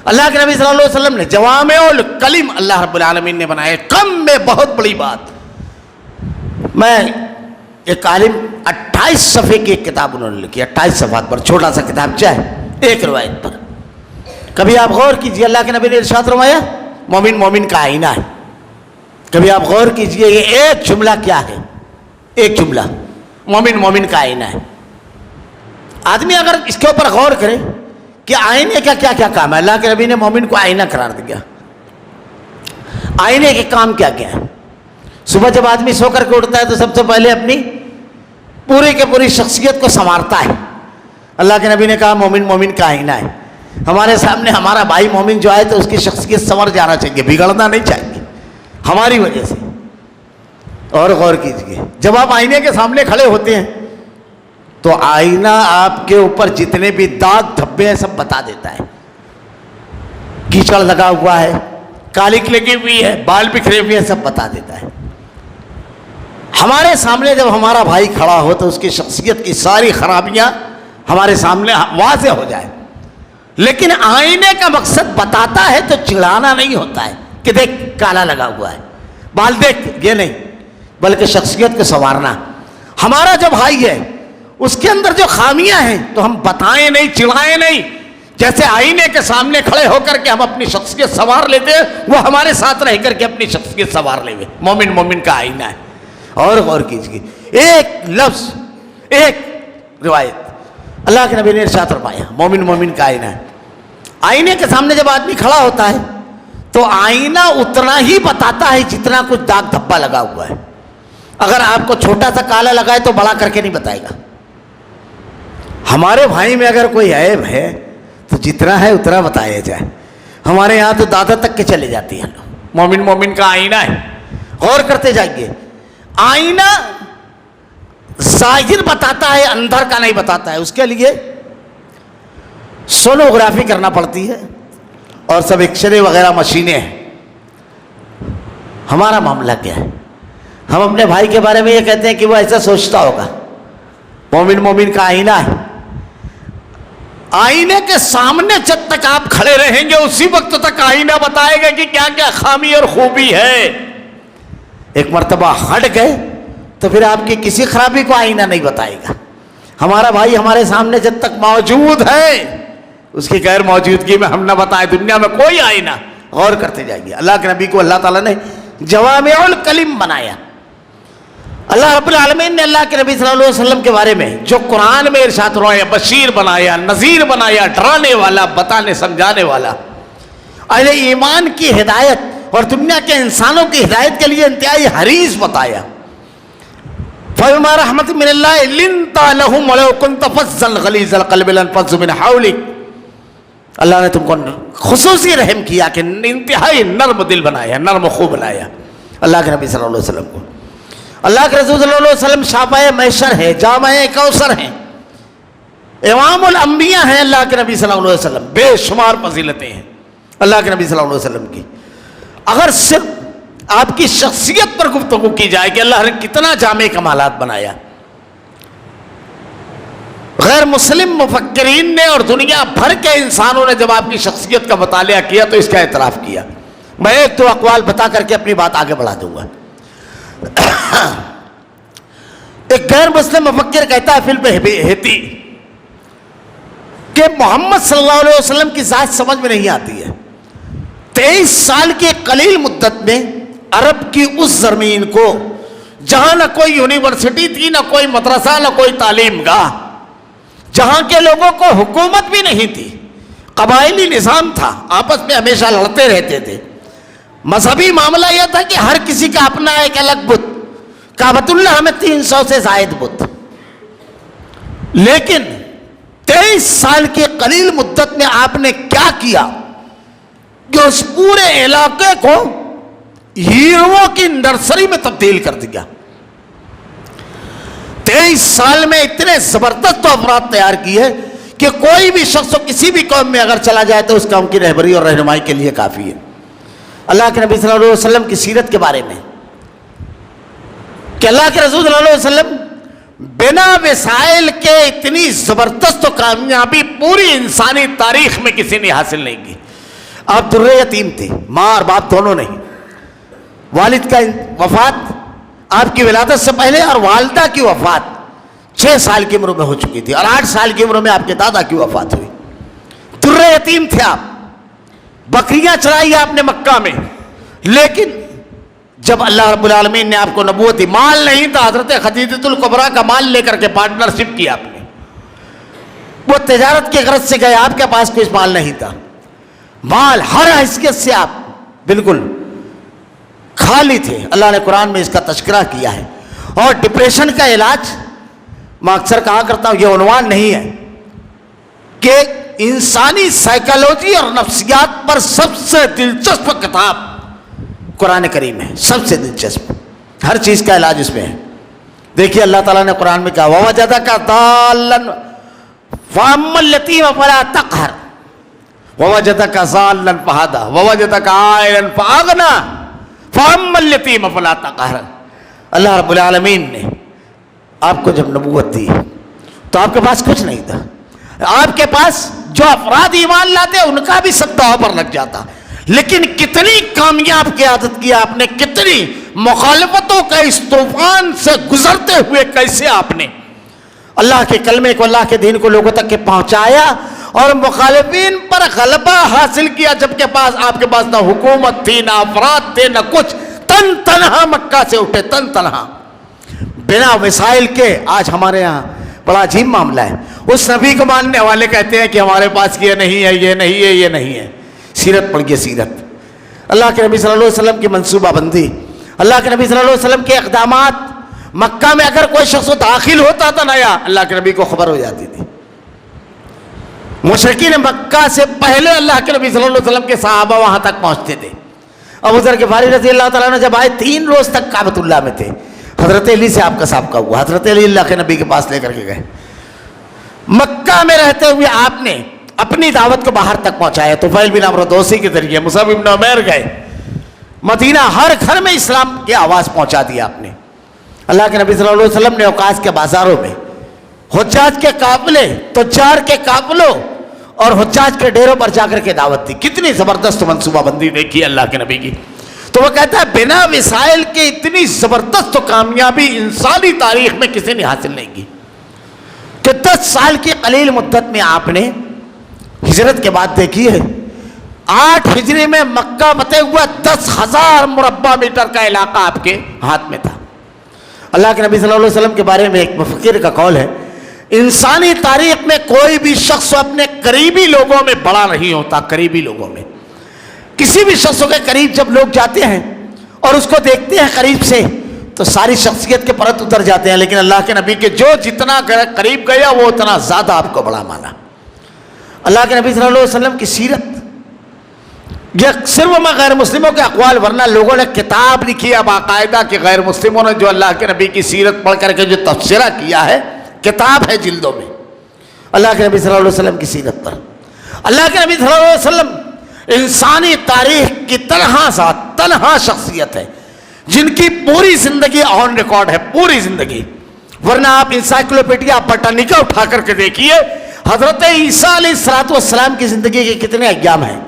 اللہ کے نبی صلی اللہ علیہ وسلم نے جوامع الکلم اللہ رب العالمین نے بنائے، کم میں بہت بڑی بات۔ میں ایک عالم 28 صفحے کی ایک کتاب انہوں نے لکھی، 28 صفحات پر، چھوٹا سا کتاب چاہے ایک روایت پر۔ کبھی آپ غور کیجئے، اللہ کے نبی نے ارشاد فرمایا مومن مومن کا آئینہ ہے۔ کبھی آپ غور کیجئے یہ ایک جملہ کیا ہے، ایک جملہ، مومن مومن کا آئینہ ہے۔ آدمی اگر اس کے اوپر غور کرے کہ آئینے کا کیا کیا کام ہے، اللہ کے نبی نے مومن کو آئینہ قرار دیا۔ آئینے کے کام کیا کیا ہے؟ صبح جب آدمی سو کر کے اٹھتا ہے تو سب سے پہلے اپنی پوری کے پوری شخصیت کو سنوارتا ہے۔ اللہ کے نبی نے کہا مومن مومن کا آئینہ ہے۔ ہمارے سامنے ہمارا بھائی مومن جو آئے تو اس کی شخصیت سنور جانا چاہیے، بگڑنا نہیں چاہیے ہماری وجہ سے۔ اور غور کیجئے، جب آپ آئینے کے سامنے کھڑے ہوتے ہیں تو آئینہ آپ کے اوپر جتنے بھی داغ دھبے ہیں سب بتا دیتا ہے. کیچڑ لگا ہوا ہے، کالک لگی ہوئی ہے، بال بکھرے ہوئے ہیں، سب بتا دیتا ہے. ہمارے سامنے جب ہمارا بھائی کھڑا ہو تو اس کی شخصیت کی ساری خرابیاں ہمارے سامنے واضح ہو جائے. لیکن آئینے کا مقصد بتاتا ہے تو چڑھانا نہیں ہوتا ہے کہ دیکھ کالا لگا ہوا ہے، بال دیکھ، یہ نہیں، بلکہ شخصیت کو سنوارنا. ہمارا جو بھائی ہے اس کے اندر جو خامیاں ہیں تو ہم بتائیں نہیں، چڑھائیں نہیں. جیسے آئینے کے سامنے کھڑے ہو کر کے ہم اپنی شخصیت سنوار لیتے ہیں، وہ ہمارے ساتھ رہ کر کے اپنی شخصیت سنوار لے. مومن مومن کا آئینہ ہے. اور غور کیجیے، ایک لفظ، ایک روایت اللہ کے نبی نے ارشاد فرمایا مومن مومن کا آئینہ ہے. آئینے کے سامنے جب آدمی کھڑا ہوتا ہے تو آئینہ اتنا ہی بتاتا ہے جتنا کچھ داغ دھبا لگا ہوا ہے. اگر آپ کو چھوٹا سا کالا لگا ہے تو بڑا کر کے نہیں بتائے گا. ہمارے بھائی میں اگر کوئی عیب ہے تو جتنا ہے اتنا بتایا جائے. ہمارے یہاں تو دادا تک کے چلے جاتی ہیں. مومن مومن کا آئینہ ہے. غور کرتے جائیے، آئینہ ظاہر بتاتا ہے، اندر کا نہیں بتاتا ہے. اس کے لیے سونوگرافی کرنا پڑتی ہے اور سب ایکس رے وغیرہ مشینیں ہیں. ہمارا معاملہ کیا ہے؟ ہم اپنے بھائی کے بارے میں یہ کہتے ہیں کہ وہ ایسا سوچتا ہوگا. مومن مومن کا آئینہ ہے. آئینے کے سامنے جب تک آپ کھڑے رہیں گے اسی وقت تک آئینہ بتائے گا کہ کیا کیا خامی اور خوبی ہے. ایک مرتبہ ہٹ گئے تو پھر آپ کی کسی خرابی کو آئینہ نہیں بتائے گا. ہمارا بھائی ہمارے سامنے جب تک موجود ہے اس کی غیر موجودگی میں ہم نہ بتائیں دنیا میں کوئی آئینہ. غور کرتے جائیے، اللہ کے نبی کو اللہ تعالیٰ نے جوامع الکلم بنایا. اللہ رب العالمین نے اللہ کے نبی صلی اللہ علیہ وسلم کے بارے میں جو قرآن میں ارشاد فرمایا، بشیر بنایا، نذیر بنایا، ڈرانے والا، بتانے سمجھانے والا، اہل ایمان کی ہدایت اور دنیا کے انسانوں کی ہدایت کے لیے انتہائی حریص بتایا. فَبِمَا رَحْمَةٍ مِّنَ اللَّهِ لِنْتَ لَهُمْ وَلَوْ كُنْتَ فَظًّا غَلِيظَ الْقَلْبِ لَانفَضُّوا مِنْ حَوْلِكَ. اللہ نے تم کو خصوصی رحم کیا کہ انتہائی نرم دل بنایا، نرم خو بنایا اللہ کے نبی صلی اللہ علیہ وسلم کو. اللہ کے رسول صلی اللہ علیہ وسلم شافع محشر ہے، جامع کوثر ہیں، امام الانبیاء ہیں. اللہ کے نبی صلی اللہ علیہ وسلم بے شمار فضیلتیں ہیں اللہ کے نبی صلی اللہ علیہ وسلم کی. اگر صرف آپ کی شخصیت پر گفتگو کی جائے کہ اللہ نے کتنا جامع کمالات بنایا، غیر مسلم مفکرین نے اور دنیا بھر کے انسانوں نے جب آپ کی شخصیت کا مطالعہ کیا تو اس کا اعتراف کیا. میں ایک دو اقوال بتا کر کے اپنی بات آگے بڑھا دوں گا. ایک غیر مسلم مفکر کہتا ہے فی البہیتی کہ محمد صلی اللہ علیہ وسلم کی ذات سمجھ میں نہیں آتی ہے. 23 سال کی قلیل مدت میں عرب کی اس زمین کو جہاں نہ کوئی یونیورسٹی تھی، نہ کوئی مدرسہ، نہ کوئی تعلیم گاہ، جہاں کے لوگوں کو حکومت بھی نہیں تھی، قبائلی نظام تھا، آپس میں ہمیشہ لڑتے رہتے تھے. مذہبی معاملہ یہ تھا کہ ہر کسی کا اپنا ایک الگ بت. کعبۃ اللہ میں 300 سے زائد بت. لیکن 23 سال کی قلیل مدت میں آپ نے کیا کیا کہ اس پورے علاقے کو ہیروؤں کی نرسری میں تبدیل کر دیا. 23 سال میں اتنے زبردست افراد تیار کیے کہ کوئی بھی شخص کسی بھی قوم میں اگر چلا جائے تو اس قوم کی رہبری اور رہنمائی کے لیے کافی ہے. اللہ کے نبی صلی اللہ علیہ وسلم کی سیرت کے بارے میں کہ اللہ کے رسول صلی اللہ علیہ وسلم بنا وسائل کے اتنی زبردست کامیابی پوری انسانی تاریخ میں کسی نے حاصل نہیں کی. آپ در یتیم تھے، ماں اور باپ دونوں نہیں. والد کا وفات آپ کی ولادت سے پہلے اور والدہ کی وفات 6 سال کی عمر میں ہو چکی تھی اور 8 سال کی عمر میں آپ کے دادا کی وفات ہوئی. در یتیم تھے آپ. بکریاں چرائی آپ نے مکہ میں. لیکن جب اللہ رب العالمین نے آپ کو نبوت دی، مال نہیں تھا، حضرت خدیجہ الکبریٰ کا مال لے کر کے پارٹنرشپ کی آپ نے. وہ تجارت کی غرض سے گئے، آپ کے پاس کوئی مال نہیں تھا. مال ہر حیثیت سے آپ بالکل خالی تھے. اللہ نے قرآن میں اس کا تذکرہ کیا ہے. اور ڈپریشن کا علاج میں اکثر کہا کرتا ہوں، یہ عنوان نہیں ہے کہ انسانی سائیکالوجی اور نفسیات پر سب سے دلچسپ کتاب قرآن کریم ہے. سب سے دلچسپ ہر چیز کا علاج اس میں ہے. دیکھیے اللہ تعالیٰ نے قرآن میں کہا وَوَجَدَكَ ضَالًّا فَأَمَّا الْيَتِيمَ فَلَا تَقْهَرْ وَوَجَدَكَ ضَالًّا فَهَدَىٰ وَوَجَدَكَ عَائِلًا فَأَغْنَىٰ فَأَمَّا الْيَتِيمَ فَلَا تَقْهَرْ. اللہ رب العالمین نے آپ کو جب نبوت دی تو آپ کے پاس کچھ نہیں تھا. آپ کے پاس جو افراد ایمان لاتے ان کا بھی سب داؤ پر لگ جاتا, لیکن کتنی کامیاب قیادت کی آپ نے, کتنی مخالفتوں کا اس طوفان سے گزرتے ہوئے کیسے آپ نے اللہ کے کلمے کو, اللہ کے دین کو لوگوں تک کے پہنچایا اور مخالفین پر غلبہ حاصل کیا, جبکہ آپ کے پاس نہ حکومت تھی, نہ افراد تھے, نہ کچھ. تن تنہا مکہ سے اٹھے, تن تنہا, بنا وسائل کے. آج ہمارے ہاں بڑا عجیب معاملہ ہے. اس نبی کو ماننے والے کہتے ہیں کہ ہمارے پاس یہ نہیں ہے, یہ نہیں ہے, یہ نہیں ہے. سیرت پڑھ گئے, سیرت, اللہ کے نبی صلی اللہ علیہ وسلم کی منصوبہ بندی, اللہ کے نبی صلی اللہ علیہ وسلم کے اقدامات. مکہ میں اگر کوئی شخص داخل ہوتا تھا نیا, اللہ کے نبی کو خبر ہو جاتی تھی. مشرکین مکہ سے پہلے اللہ کے نبی صلی اللہ علیہ وسلم کے صحابہ وہاں تک پہنچتے تھے. ابو ذر غفاری رضی اللہ تعالیٰ عنہ جب آئے 3 روز تک کعبۃ اللہ میں تھے. حضرت علی سے آپ کا سابقہ ہوا, حضرت علی اللہ کے نبی کے پاس لے کر کے گئے. مکہ میں رہتے ہوئے آپ نے اپنی دعوت کو باہر تک پہنچایا. طفیل بن عمرو دوسی کے ذریعے مصعب بن عمیر گئے مدینہ, ہر گھر میں اسلام کی آواز پہنچا دی آپ نے. اللہ کے نبی صلی اللہ علیہ وسلم نے اوقاس کے بازاروں میں حجاج کے قافلے, تجار کے قافلوں اور حجاج کے ڈیروں پر جا کر کے دعوت دی. کتنی زبردست منصوبہ بندی دیکھی اللہ کے نبی کی. تو وہ کہتا ہے بنا وسائل کے اتنی زبردست کامیابی انسانی تاریخ میں کسی نے حاصل نہیں کی کہ 10 سال کی قلیل مدت میں آپ نے ہجرت کے بعد دیکھی ہے 8 ہجری میں مکہ فتح ہوا, 10,000 مربع میٹر کا علاقہ آپ کے ہاتھ میں تھا. اللہ کے نبی صلی اللہ علیہ وسلم کے بارے میں ایک مفکر کا قول ہے, انسانی تاریخ میں کوئی بھی شخص اپنے قریبی لوگوں میں بڑا نہیں ہوتا. قریبی لوگوں میں کسی بھی شخص کے قریب جب لوگ جاتے ہیں اور اس کو دیکھتے ہیں قریب سے تو ساری شخصیت کے پرت اتر جاتے ہیں, لیکن اللہ کے نبی کے جو جتنا قریب گیا وہ اتنا زیادہ آپ کو بڑا مانا. اللہ کے نبی صلی اللہ علیہ وسلم کی سیرت یہ صرف میں غیر مسلموں کے اقوال, ورنہ لوگوں نے کتاب لکھی ہے باقاعدہ کہ غیر مسلموں نے جو اللہ کے نبی کی سیرت پڑھ کر کے جو تبصرہ کیا ہے, کتاب ہے جلدوں میں اللہ کے نبی صلی اللہ علیہ وسلم کی سیرت پر. اللہ کے نبی صلی اللہ علیہ وسلم انسانی تاریخ کی تنہا ذات, تنہا شخصیت ہے جن کی پوری زندگی آن ریکارڈ ہے, پوری زندگی. ورنہ آپ انسائکلوپیڈیا برٹانیکا اٹھا کر کے دیکھیے, حضرت عیسیٰ علیہ السلام کی زندگی کے کتنے ایام ہیں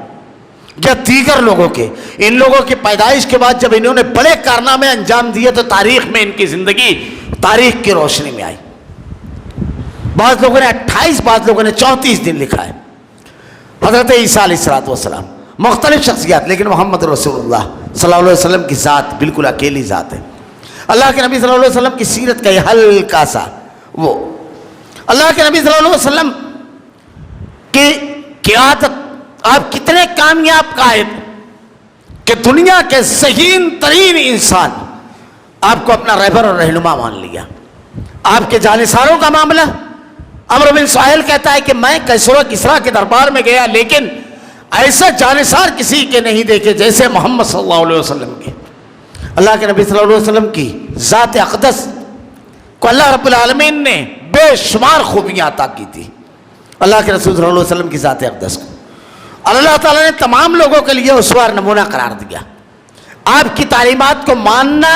یا دیگر لوگوں کے. ان لوگوں کی پیدائش کے بعد جب انہوں نے بڑے کارنامے انجام دیے تو تاریخ میں ان کی زندگی تاریخ کی روشنی میں آئی. بعض لوگوں نے 28, بعض لوگوں نے 34 دن لکھا ہے. حضرت عیسیٰ علیہ السلام مختلف شخصیات, لیکن محمد رسول اللہ صلی اللہ علیہ وسلم کی ذات بالکل اکیلی ذات ہے. اللہ کے نبی صلی اللہ علیہ وسلم کی سیرت کا یہ ہلکا سا وہ اللہ کے نبی صلی اللہ علیہ وسلم کی قیادت, آپ کتنے کامیاب قائد کہ دنیا کے ذہین ترین انسان آپ کو اپنا رہبر اور رہنما مان لیا. آپ کے جانثاروں کا معاملہ, عمرو بن سہیل کہتا ہے کہ میں کیسر و کسریٰ کے دربار میں گیا لیکن ایسا جانثار کسی کے نہیں دیکھے جیسے محمد صلی اللہ علیہ وسلم کے. اللہ کے نبی صلی اللہ علیہ وسلم کی ذات اقدس کو اللہ رب العالمین نے بے شمار خوبیاں عطا کی تھی. اللہ کے رسول صلی اللہ علیہ وسلم کی ذات اقدس کو اللہ تعالیٰ نے تمام لوگوں کے لیے اسوہ نمونہ قرار دیا. آپ کی تعلیمات کو ماننا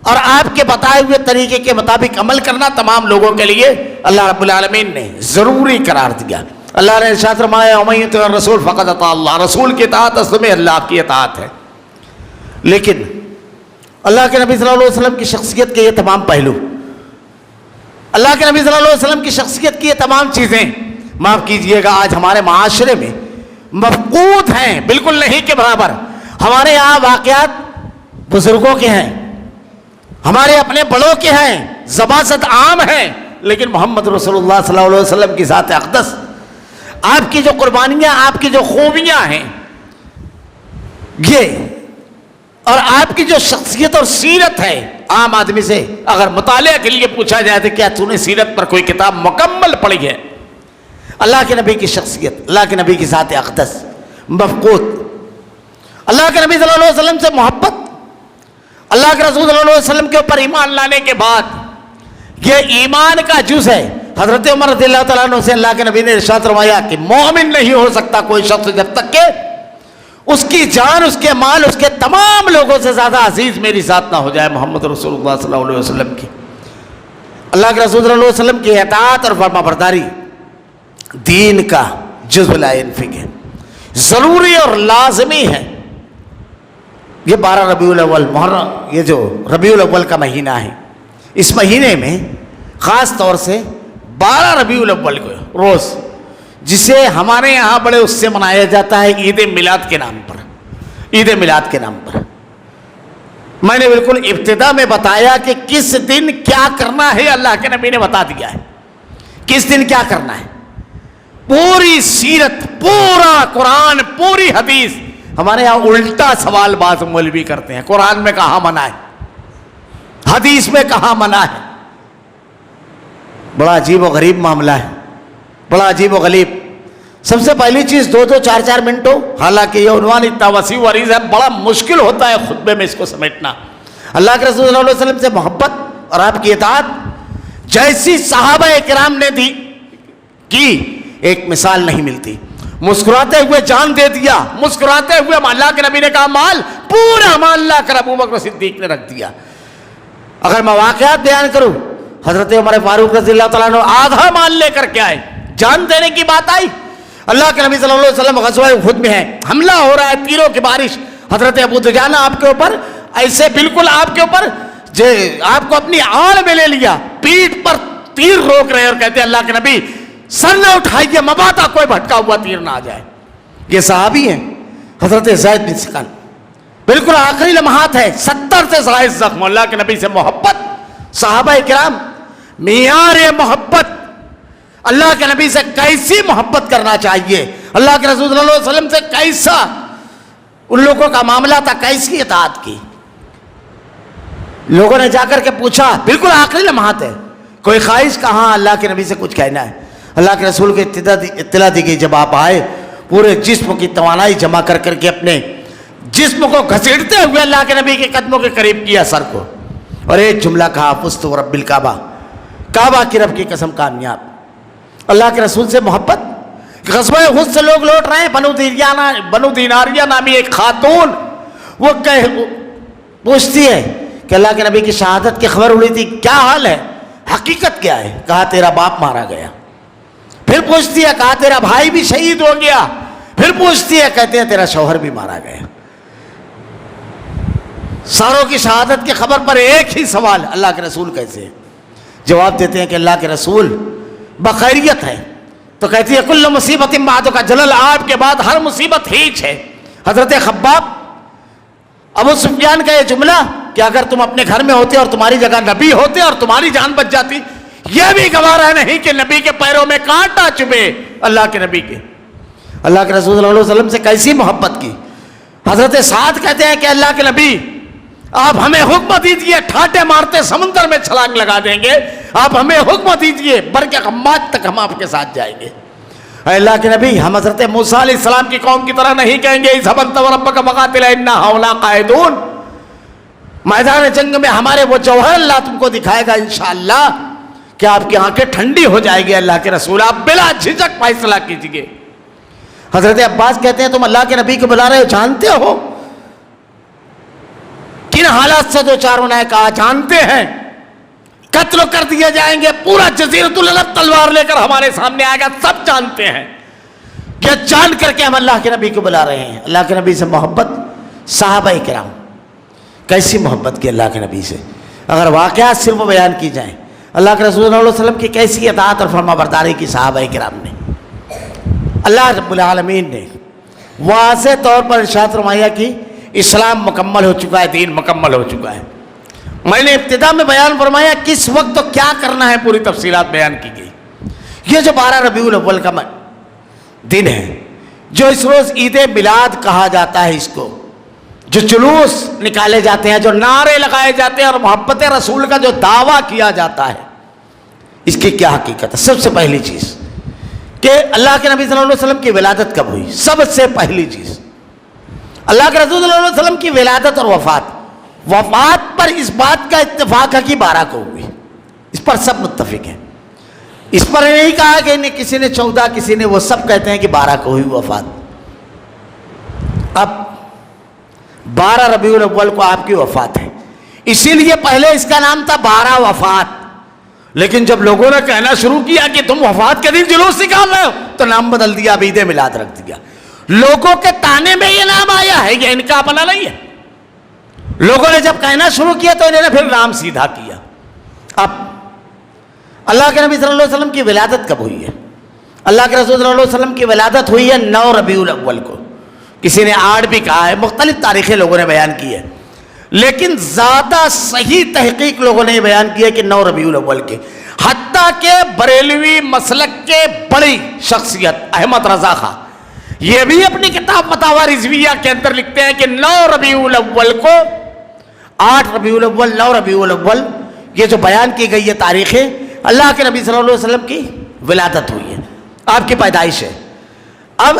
اور آپ کے بتائے ہوئے طریقے کے مطابق عمل کرنا تمام لوگوں کے لیے اللہ رب العالمین نے ضروری قرار دیا. اللہ نے ارشاد فرمایا وَمَن يُطِعِ الرَّسُولَ فَقَدْ أَطَاعَ اللَّهَ, رسول کی اطاعت اصل میں اللہ کی اطاعت ہے. لیکن اللہ کے نبی صلی اللہ علیہ وسلم کی شخصیت کے یہ تمام پہلو, اللہ کے نبی صلی اللہ علیہ وسلم کی شخصیت کی یہ تمام چیزیں معاف کیجئے گا آج ہمارے معاشرے میں مفقود ہیں, بالکل نہیں کے برابر. ہمارے یہاں واقعات بزرگوں کے ہیں, ہمارے اپنے بڑوں کے ہیں, زباست عام ہیں, لیکن محمد رسول اللہ صلی اللہ علیہ وسلم کی ذات اقدس, آپ کی جو قربانیاں, آپ کی جو خوبیاں ہیں یہ, اور آپ کی جو شخصیت اور سیرت ہے, عام آدمی سے اگر مطالعہ کے لیے پوچھا جائے تو کیا تو نے سیرت پر کوئی کتاب مکمل پڑھی ہے؟ اللہ کے نبی کی شخصیت, اللہ کے نبی کی ذات اقدس مفقود. اللہ کے نبی صلی اللہ علیہ وسلم سے محبت اللہ کے رسول صلی اللہ علیہ وسلم کے اوپر ایمان لانے کے بعد یہ ایمان کا جز ہے. حضرت عمر رضی اللہ تعالیٰ عنہ سے اللہ کے نبی نے ارشاد فرمایا کہ مومن نہیں ہو سکتا کوئی شخص جب تک کہ اس کی جان، اس کے مال، اس کے تمام لوگوں سے زیادہ عزیز میری ذات نہ ہو جائے محمد رسول اللہ صلی اللہ علیہ وسلم کی. اللہ کے رسول صلی اللہ علیہ وسلم کی اطاعت اور فرما برداری دین کا جزء لا ينفک ہے، ضروری اور لازمی ہے. یہ 12 ربیع الاول محرم، یہ جو ربیع الاول کا مہینہ ہے، اس مہینے میں خاص طور سے 12 ربیع الاول کو روز، جسے ہمارے یہاں بڑے اس سے منایا جاتا ہے عید میلاد کے نام پر. عید میلاد کے نام پر میں نے بالکل ابتدا میں بتایا کہ کس دن کیا کرنا ہے. اللہ کے نبی نے بتا دیا ہے کس دن کیا کرنا ہے. پوری سیرت، پورا قرآن، پوری حدیث. ہمارے یہاں الٹا سوال بعض مولوی کرتے ہیں، قرآن میں کہاں منع ہے، حدیث میں کہاں منع ہے. بڑا عجیب و غریب معاملہ ہے، بڑا عجیب و غریب. سب سے پہلی چیز 2-2 4-4 منٹوں، حالانکہ یہ عنوان اتنا وسیع و عریض ہے، بڑا مشکل ہوتا ہے خطبے میں اس کو سمیٹنا. اللہ کے رسول صلی اللہ علیہ وسلم سے محبت اور آپ کی اطاعت جیسی صحابہ کرام نے دی کی ایک مثال نہیں ملتی. مسکراتے ہوئے جان دے دیا، مسکراتے ہوئے اللہ کے نبی نے کہا مال، پورا مال لا کر ابو بکر صدیق نے رکھ دیا. اگر میں واقعات بیان کروں، حضرت عمر فاروق رضی اللہ تعالیٰ عنہ آدھا مال لے کر کے آئے، جان دینے کی بات آئی. اللہ کے نبی صلی اللہ علیہ وسلم غزوہ احد میں ہے، حملہ ہو رہا ہے، تیروں کی بارش. حضرت ابو دجانہ آپ کے اوپر ایسے بالکل آپ کے اوپر آپ کو اپنی آڑ میں لے لیا، پیٹھ پر تیر روک رہے اور کہتے ہیں اللہ کے نبی سر نہ اٹھائیے، مبادا کوئی بھٹکا ہوا تیر نہ آ جائے. یہ صحابی ہیں حضرت زید بن سکن. بالکل آخری لمحات ہے، 70 سے زائد زخم. اللہ کے نبی سے محبت، صحابہ کرام معیار محبت، اللہ کے نبی سے کیسی محبت کرنا چاہیے، اللہ کے رسول صلی اللہ علیہ وسلم سے کیسا ان لوگوں کا معاملہ تھا، کیسی اطاعت کی. لوگوں نے جا کر کے پوچھا، بالکل آخری لمحات ہے، کوئی خواہش کہاں، اللہ کے نبی سے کچھ کہنا ہے. اللہ کے رسول کو اطلاع دی گئی، جب آپ آئے پورے جسم کی توانائی جمع کر کر کے اپنے جسم کو گھسیٹتے ہوئے اللہ کے نبی کے قدموں کے قریب کیا سر کو، اور ایک جملہ کہا فزت ورب الکعبہ، کعبہ کی رب کی قسم کامیاب. اللہ کے رسول سے محبت. غزوہ احد سے لوگ لوٹ رہے ہیں، بنو دیناریہ نامی ایک خاتون، وہ پوچھتی ہے کہ اللہ کے نبی کی شہادت کی خبر اڑی تھی، کیا حال ہے، حقیقت کیا ہے؟ کہا تیرا باپ مارا گیا. پھر پوچھتی ہے، کہا تیرا بھائی بھی شہید ہو گیا. پھر پوچھتی ہے، کہتے ہیں تیرا شوہر بھی مارا گیا. ساروں کی شہادت کی خبر پر ایک ہی سوال، اللہ کے رسول کیسے؟ جواب دیتے ہیں کہ اللہ کے رسول بخیریت ہے. تو کہتی ہے کل مصیبت بعد کا جلل، آپ کے بعد ہر مصیبت ہیچ ہے. حضرت خباب، ابو سفیان کا یہ جملہ کہ اگر تم اپنے گھر میں ہوتے اور تمہاری جگہ نبی ہوتے اور تمہاری جان بچ جاتی، یہ بھی گوارا نہیں کہ نبی کے پیروں میں کانٹا چبھے. اللہ کے نبی کے، اللہ کے رسول صلی اللہ علیہ وسلم سے کیسی محبت کی. حضرت سعد کہتے ہیں کہ اللہ کے نبی آپ ہمیں حکم دیجئے، ٹھاٹے مارتے سمندر میں چھلانگ لگا دیں گے. آپ ہمیں حکم دیجئے، برق غمات تک ہم آپ کے ساتھ جائیں گے. اے اللہ کے نبی، ہم حضرت موسیٰ علیہ السلام کی قوم کی طرح نہیں کہیں گے اذهب انت وربك فقاتلا انا هؤلاء قاعدون. میدان جنگ میں ہمارے وہ جوہر اللہ تم کو دکھائے گا انشاءاللہ کہ آپ کی آنکھیں ٹھنڈی ہو جائے گی. اللہ کے رسول آپ بلا جھجک فیصلہ کیجئے. حضرت عباس کہتے ہیں تم اللہ کے نبی کو بلا رہے ہو، جانتے ہو کن حالات سے دو چار ہونا ہے؟ کہا جانتے ہیں، قتل کر دیے جائیں گے، پورا جزیرۃ العرب تلوار لے کر ہمارے سامنے آئے گا، سب جانتے ہیں. کیا جان کر کے ہم اللہ کے نبی کو بلا رہے ہیں. اللہ کے نبی سے محبت. صحابہ کرام کیسی محبت کی اللہ کے نبی سے. اگر واقعات صرف بیان کی جائیں، اللہ کے رسول صلی اللہ علیہ وسلم کی کیسی اطاعت اور فرما برداری کی صحابہ کرام نے. اللہ رب العالمین نے واضح طور پر ارشاد فرمایا کہ اسلام مکمل ہو چکا ہے، دین مکمل ہو چکا ہے. میں نے ابتدا میں بیان فرمایا کس وقت تو کیا کرنا ہے، پوری تفصیلات بیان کی گئی. یہ جو 12 ربیع الاول کا دن ہے، جو اس روز عید میلاد کہا جاتا ہے، اس کو جو جلوس نکالے جاتے ہیں، جو نعرے لگائے جاتے ہیں اور محبت رسول کا جو دعویٰ کیا جاتا ہے، اس کی کیا حقیقت ہے؟ سب سے پہلی چیز کہ اللہ کے نبی صلی اللہ علیہ وسلم کی ولادت کب ہوئی. سب سے پہلی چیز اللہ کے رسول صلی اللہ علیہ وسلم کی ولادت اور وفات. وفات پر اس بات کا اتفاق ہے کہ 12 کو ہوئی، اس پر سب متفق ہیں. اس پر نہیں کہا کہ کسی نے 14 کسی نے، وہ سب کہتے ہیں کہ 12 کو ہوئی وفات. اب 12 ربیع الاول کو آپ کی وفات ہے، اسی لیے پہلے اس کا نام تھا 12 وفات. لیکن جب لوگوں نے کہنا شروع کیا کہ تم وفات کے دن جلوس نکال رہے ہو تو نام بدل دیا، عید میلاد رکھ دیا. لوگوں کے تانے میں یہ نام آیا ہے، یہ ان کا اپنا نہیں ہے. لوگوں نے جب کہنا شروع کیا تو انہوں نے پھر نام سیدھا کیا. اب اللہ کے نبی صلی اللہ علیہ وسلم کی ولادت کب ہوئی ہے؟ اللہ کے رسول صلی اللہ علیہ وسلم کی ولادت ہوئی ہے 9 ربیع الاول کو. کسی نے 8 بھی کہا ہے، مختلف تاریخیں لوگوں نے بیان کی ہے، لیکن زیادہ صحیح تحقیق لوگوں نے یہ بیان کی ہے کہ 9 ربیع الاول کے. حتیٰ کہ بریلوی مسلک کے بڑی شخصیت احمد رضا خان یہ بھی اپنی کتاب فتاوی رضویہ کے اندر لکھتے ہیں کہ 9 ربیع الاول کو، 8 ربیع الاول 9 ربیع الاول، یہ جو بیان کی گئی ہے تاریخیں، اللہ کے نبی صلی اللہ علیہ وسلم کی ولادت ہوئی ہے، آپ کی پیدائش ہے. اب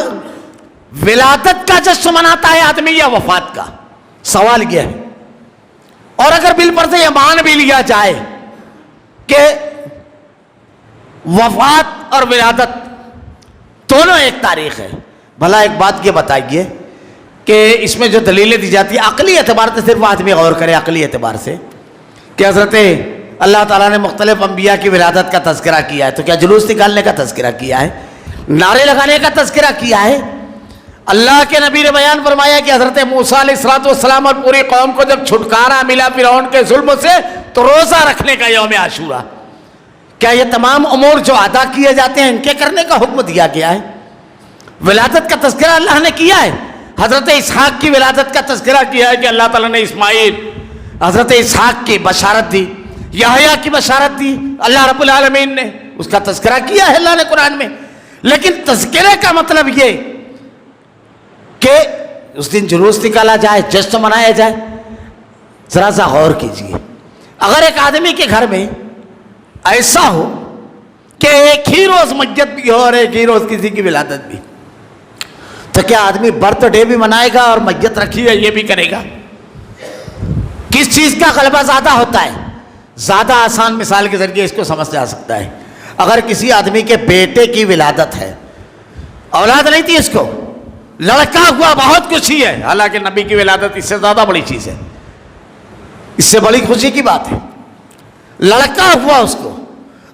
ولادت کا جشن مناتا ہے آدمی یا وفات کا؟ سوال یہ ہے. اور اگر بالفرض یہ مان بھی لیا جائے کہ وفات اور ولادت دونوں ایک تاریخ ہے، بھلا ایک بات یہ بتائیے کہ اس میں جو دلیلیں دی جاتی ہیں عقلی اعتبار سے، صرف آدمی غور کرے عقلی اعتبار سے، کہ حضرت اللہ تعالیٰ نے مختلف انبیاء کی ولادت کا تذکرہ کیا ہے، تو کیا جلوس نکالنے کا تذکرہ کیا ہے؟ نعرے لگانے کا تذکرہ کیا ہے؟ اللہ کے نبی نے بیان فرمایا کہ حضرت موسیٰ علیہ السلام اور پوری قوم کو جب چھٹکارا ملا فرعون کے ظلم سے تو روزہ رکھنے کا یوم عاشورہ. کیا یہ تمام امور جو ادا کیے جاتے ہیں ان کے کرنے کا حکم دیا گیا ہے؟ ولادت کا تذکرہ اللہ نے کیا ہے. حضرت اسحاق کی ولادت کا تذکرہ کیا ہے کہ اللہ تعالیٰ نے اسماعیل حضرت اسحاق کی بشارت دی، یحییٰ کی بشارت دی اللہ رب العالمین نے، اس کا تذکرہ کیا ہے اللہ نے قرآن میں. لیکن تذکرے کا مطلب یہ کہ اس دن جلوس نکالا جائے، جشن منایا جائے. ذرا سا غور کیجئے، اگر ایک آدمی کے گھر میں ایسا ہو کہ ایک ہی روز میت بھی ہو اور ایک ہی روز کسی کی ولادت بھی، تو کیا آدمی برتھ ڈے بھی منائے گا اور میت رکھی ہے یہ بھی کرے گا؟ کس چیز کا غلبہ زیادہ ہوتا ہے؟ زیادہ آسان مثال کے ذریعے اس کو سمجھ جا سکتا ہے. اگر کسی آدمی کے بیٹے کی ولادت ہے، اولاد نہیں تھی اس کو، لڑکا ہوا، بہت خوشی ہے، حالانکہ نبی کی ولادت اس سے زیادہ بڑی چیز ہے، اس سے بڑی خوشی کی بات ہے. لڑکا ہوا اس کو،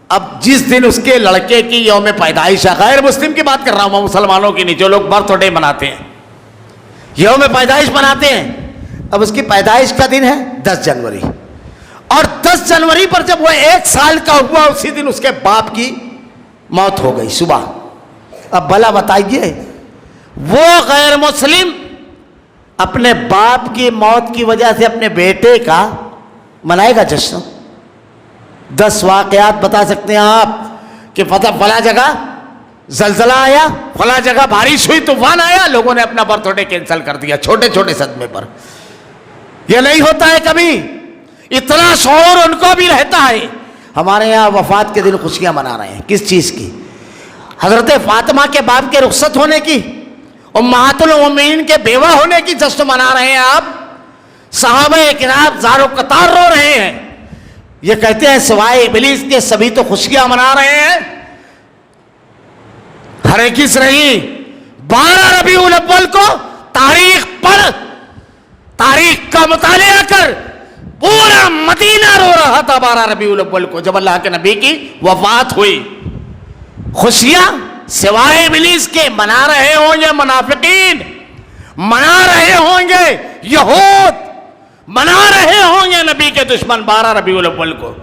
اب جس دن اس کے لڑکے کی یوم پیدائش ہے، غیر مسلم کی بات کر رہا ہوں میں، مسلمانوں کی نہیں، جو لوگ برتھ ڈے مناتے ہیں، یوم پیدائش مناتے ہیں. اب اس کی پیدائش کا دن ہے 10 جنوری، اور 10 جنوری پر جب وہ 1 سال کا ہوا اسی دن اس کے باپ کی موت ہو گئی صبح. اب بھلا بتائیے وہ غیر مسلم اپنے باپ کی موت کی وجہ سے اپنے بیٹے کا منائے گا جشن؟ 10 واقعات بتا سکتے ہیں آپ کہ فلاں جگہ زلزلہ آیا، فلاں جگہ بارش ہوئی، طوفان آیا، لوگوں نے اپنا برتھ ڈے کینسل کر دیا چھوٹے چھوٹے صدمے پر. یہ نہیں ہوتا ہے کبھی، اتنا شعور ان کو بھی رہتا ہے. ہمارے یہاں وفات کے دن خوشیاں منا رہے ہیں، کس چیز کی؟ حضرت فاطمہ کے باپ کے رخصت ہونے کی، امہات المومنین کے بیوہ ہونے کی جشن منا رہے ہیں آپ. صحابہ کرام زارو قطار رو رہے ہیں، یہ کہتے ہیں سوائے ابلیس کے سبھی تو خوشیاں منا رہے ہیں. ہر ایک رہی 12 ربیع الاول کو تاریخ پڑھ، تاریخ کا مطالعہ کر، پورا مدینہ رو رہا تھا 12 ربیع الاول کو جب اللہ کے نبی کی وفات ہوئی. خوشیاں سوائے ابلیس کے منا رہے ہوں گے منافقین، منا رہے ہوں گے یہود، منا رہے ہوں گے نبی کے دشمن 12 ربیع الاول کو،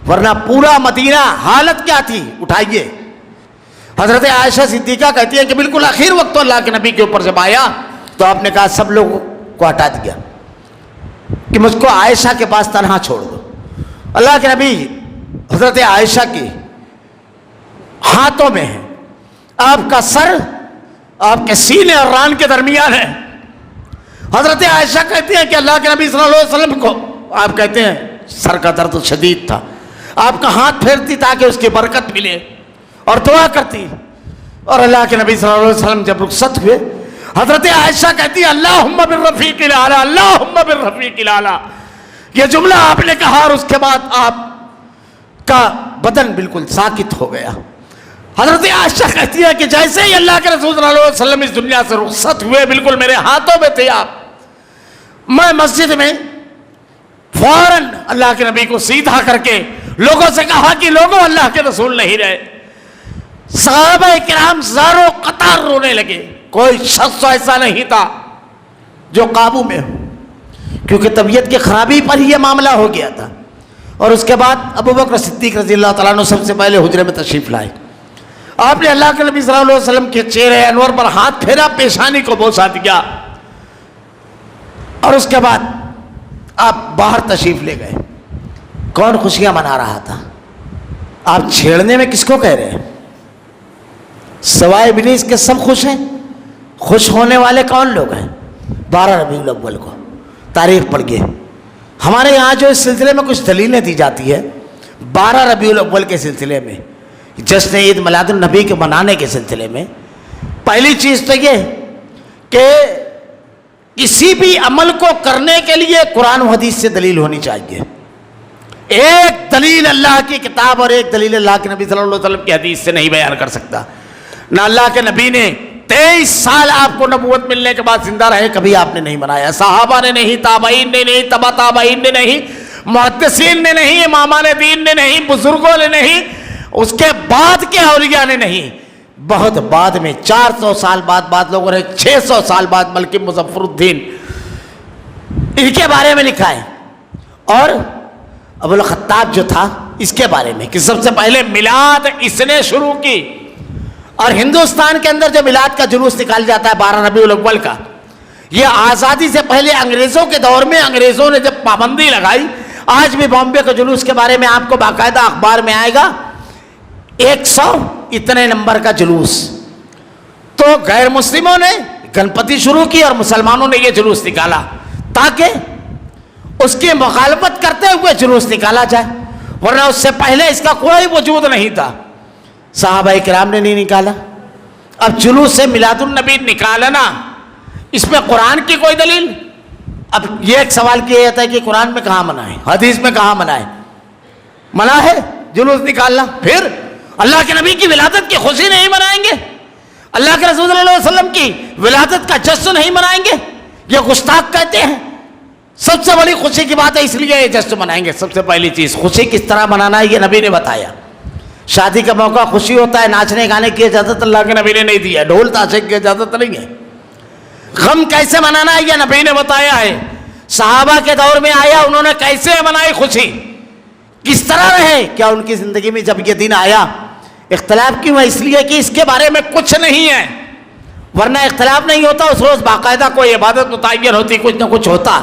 ورنہ پورا مدینہ حالت کیا تھی؟ اٹھائیے. حضرت عائشہ صدیقہ کہتی ہے کہ بالکل آخر وقت تو اللہ کے نبی کے اوپر جب آیا تو آپ نے کہا سب لوگوں کو ہٹا دیا کہ مجھ کو عائشہ کے پاس تنہا چھوڑ دو. اللہ کے نبی حضرت عائشہ کی ہاتھوں میں ہے، آپ کا سر آپ کے سینے اور ران کے درمیان ہے. حضرت عائشہ کہتی ہیں کہ اللہ کے نبی صلی اللہ علیہ وسلم کو، آپ کہتے ہیں سر کا درد شدید تھا، آپ کا ہاتھ پھیرتی تاکہ اس کی برکت ملے اور دعا کرتی. اور اللہ کے نبی صلی اللہ علیہ وسلم جب رخصت ہوئے، حضرت عائشہ کہتی ہے اللہم بالرفیق الاعلی، اللہم بالرفیق الاعلی، یہ جملہ آپ نے کہا اور اس کے بعد آپ کا بدن بالکل ساکت ہو گیا. حضرت عائشہ کہتی ہے کہ جیسے ہی اللہ کے رسول صلی اللہ علیہ وسلم اس دنیا سے رخصت ہوئے، بالکل میرے ہاتھوں میں تھے آپ، میں مسجد میں فوراً اللہ کے نبی کو سیدھا کر کے لوگوں سے کہا کہ لوگوں اللہ کے رسول نہیں رہے. صحابہ کرام زاروں قطار رونے لگے. کوئی شخص ایسا نہیں تھا جو قابو میں ہو، کیونکہ طبیعت کی خرابی پر ہی یہ معاملہ ہو گیا تھا. اور اس کے بعد ابو بکر صدیق رضی اللہ تعالیٰ عنہ سب سے پہلے حجرے میں تشریف لائے. آپ نے اللہ کے نبی صلی اللہ علیہ وسلم کے چہرے انور پر ہاتھ پھیرا، پیشانی کو بوسہ دیا، اور اس کے بعد آپ باہر تشریف لے گئے. کون خوشیاں منا رہا تھا؟ آپ چھیڑنے میں کس کو کہہ رہے ہیں؟ سوائے ابلیس کے سب خوش ہیں. خوش ہونے والے کون لوگ ہیں؟ 12 ربیع الاول کو تاریخ پڑھیے. ہمارے یہاں جو اس سلسلے میں کچھ دلیلیں دی جاتی ہے 12 ربیع الاول کے سلسلے میں، جشن عید میلاد النبی کے منانے کے سلسلے میں، پہلی چیز تو یہ کہ کسی بھی عمل کو کرنے کے لیے قرآن و حدیث سے دلیل ہونی چاہیے. ایک دلیل اللہ کی کتاب اور ایک دلیل اللہ کے نبی صلی اللہ علیہ وسلم کی حدیث سے نہیں بیان کر سکتا. نہ اللہ کے نبی نے 23 سال آپ کو نبوت ملنے کے بعد زندہ رہے، کبھی آپ نے نہیں منایا. صحابہ نے نہیں، تابعین نے نہیں، تبع تابعین نے نہیں، محدثین نے نہیں، امامان دین نے نہیں، بزرگوں نے نہیں، اس کے بعد کے اولیاء نے نہیں. بہت بعد میں 400 سال بعد لوگوں نے 600 سال بعد ملک مظفر الدین ان کے بارے میں لکھا ہے. اور ابو الخطاب جو تھا اس کے بارے میں کہ سب سے پہلے میلاد اس نے شروع کی. اور ہندوستان کے اندر جو میلاد کا جلوس نکال جاتا ہے 12 ربیع الاول کا، یہ آزادی سے پہلے انگریزوں کے دور میں انگریزوں نے جب پابندی لگائی. آج بھی بامبے کے جلوس کے بارے میں آپ کو باقاعدہ اخبار میں آئے گا 100 اتنے نمبر کا جلوس. تو غیر مسلموں نے گنپتی شروع کی اور مسلمانوں نے یہ جلوس نکالا تاکہ اس کی مخالفت کرتے ہوئے جلوس نکالا جائے، ورنہ اس سے پہلے اس کا کوئی وجود نہیں تھا. صحابہ کرام نے نہیں نکالا. اب جلوس سے میلاد النبی نکالنا، اس میں قرآن کی کوئی دلیل؟ اب یہ ایک سوال کیا جاتا ہے کہ قرآن میں کہاں منع ہے، حدیث میں کہاں منع ہے؟ منع ہے جلوس نکالنا. پھر اللہ کے نبی کی ولادت کی خوشی نہیں منائیں گے؟ اللہ کے رسول صلی اللہ علیہ وسلم کی ولادت کا جشن نہیں منائیں گے؟ یہ گستاخ کہتے ہیں. سب سے بڑی خوشی کی بات ہے، اس لیے یہ جشن منائیں گے. سب سے پہلی چیز خوشی کس طرح منانا ہے یہ نبی نے بتایا. شادی کا موقع خوشی ہوتا ہے، ناچنے گانے کی اجازت اللہ کے نبی نے نہیں دی ہے، ڈھول تاشے کی اجازت نہیں ہے. غم کیسے منانا ہے یہ نبی نے بتایا ہے. صحابہ کے دور میں آیا، انہوں نے کیسے منائی خوشی، کس طرح رہے. کیا ان کی زندگی میں جب یہ دن آیا اختلاف کیوں ہے؟ اس لیے کہ اس کے بارے میں کچھ نہیں ہے، ورنہ اختلاف نہیں ہوتا. اس روز باقاعدہ کوئی عبادت متعین ہوتی، کچھ نہ کچھ ہوتا.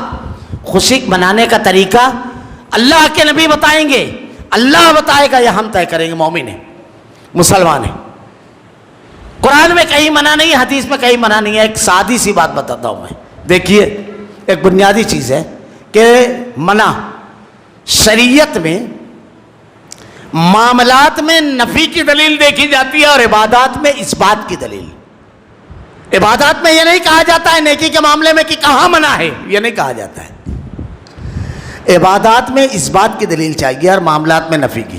خوشی منانے کا طریقہ اللہ کے نبی بتائیں گے، اللہ بتائے گا، یا ہم طے کریں گے. مومن ہے، مسلمان ہے. قرآن میں کہیں منع نہیں ہے، حدیث میں کہیں منع نہیں ہے. ایک سادی سی بات بتاتا ہوں میں. دیکھیے ایک بنیادی چیز ہے کہ منع شریعت میں معاملات میں نفی کی دلیل دیکھی جاتی ہے اور عبادات میں اس بات کی دلیل. عبادات میں یہ نہیں کہا جاتا ہے نیکی کے معاملے میں کہ کہاں منع ہے، یہ نہیں کہا جاتا ہے. عبادات میں اس بات کی دلیل چاہیے اور معاملات میں نفی کی.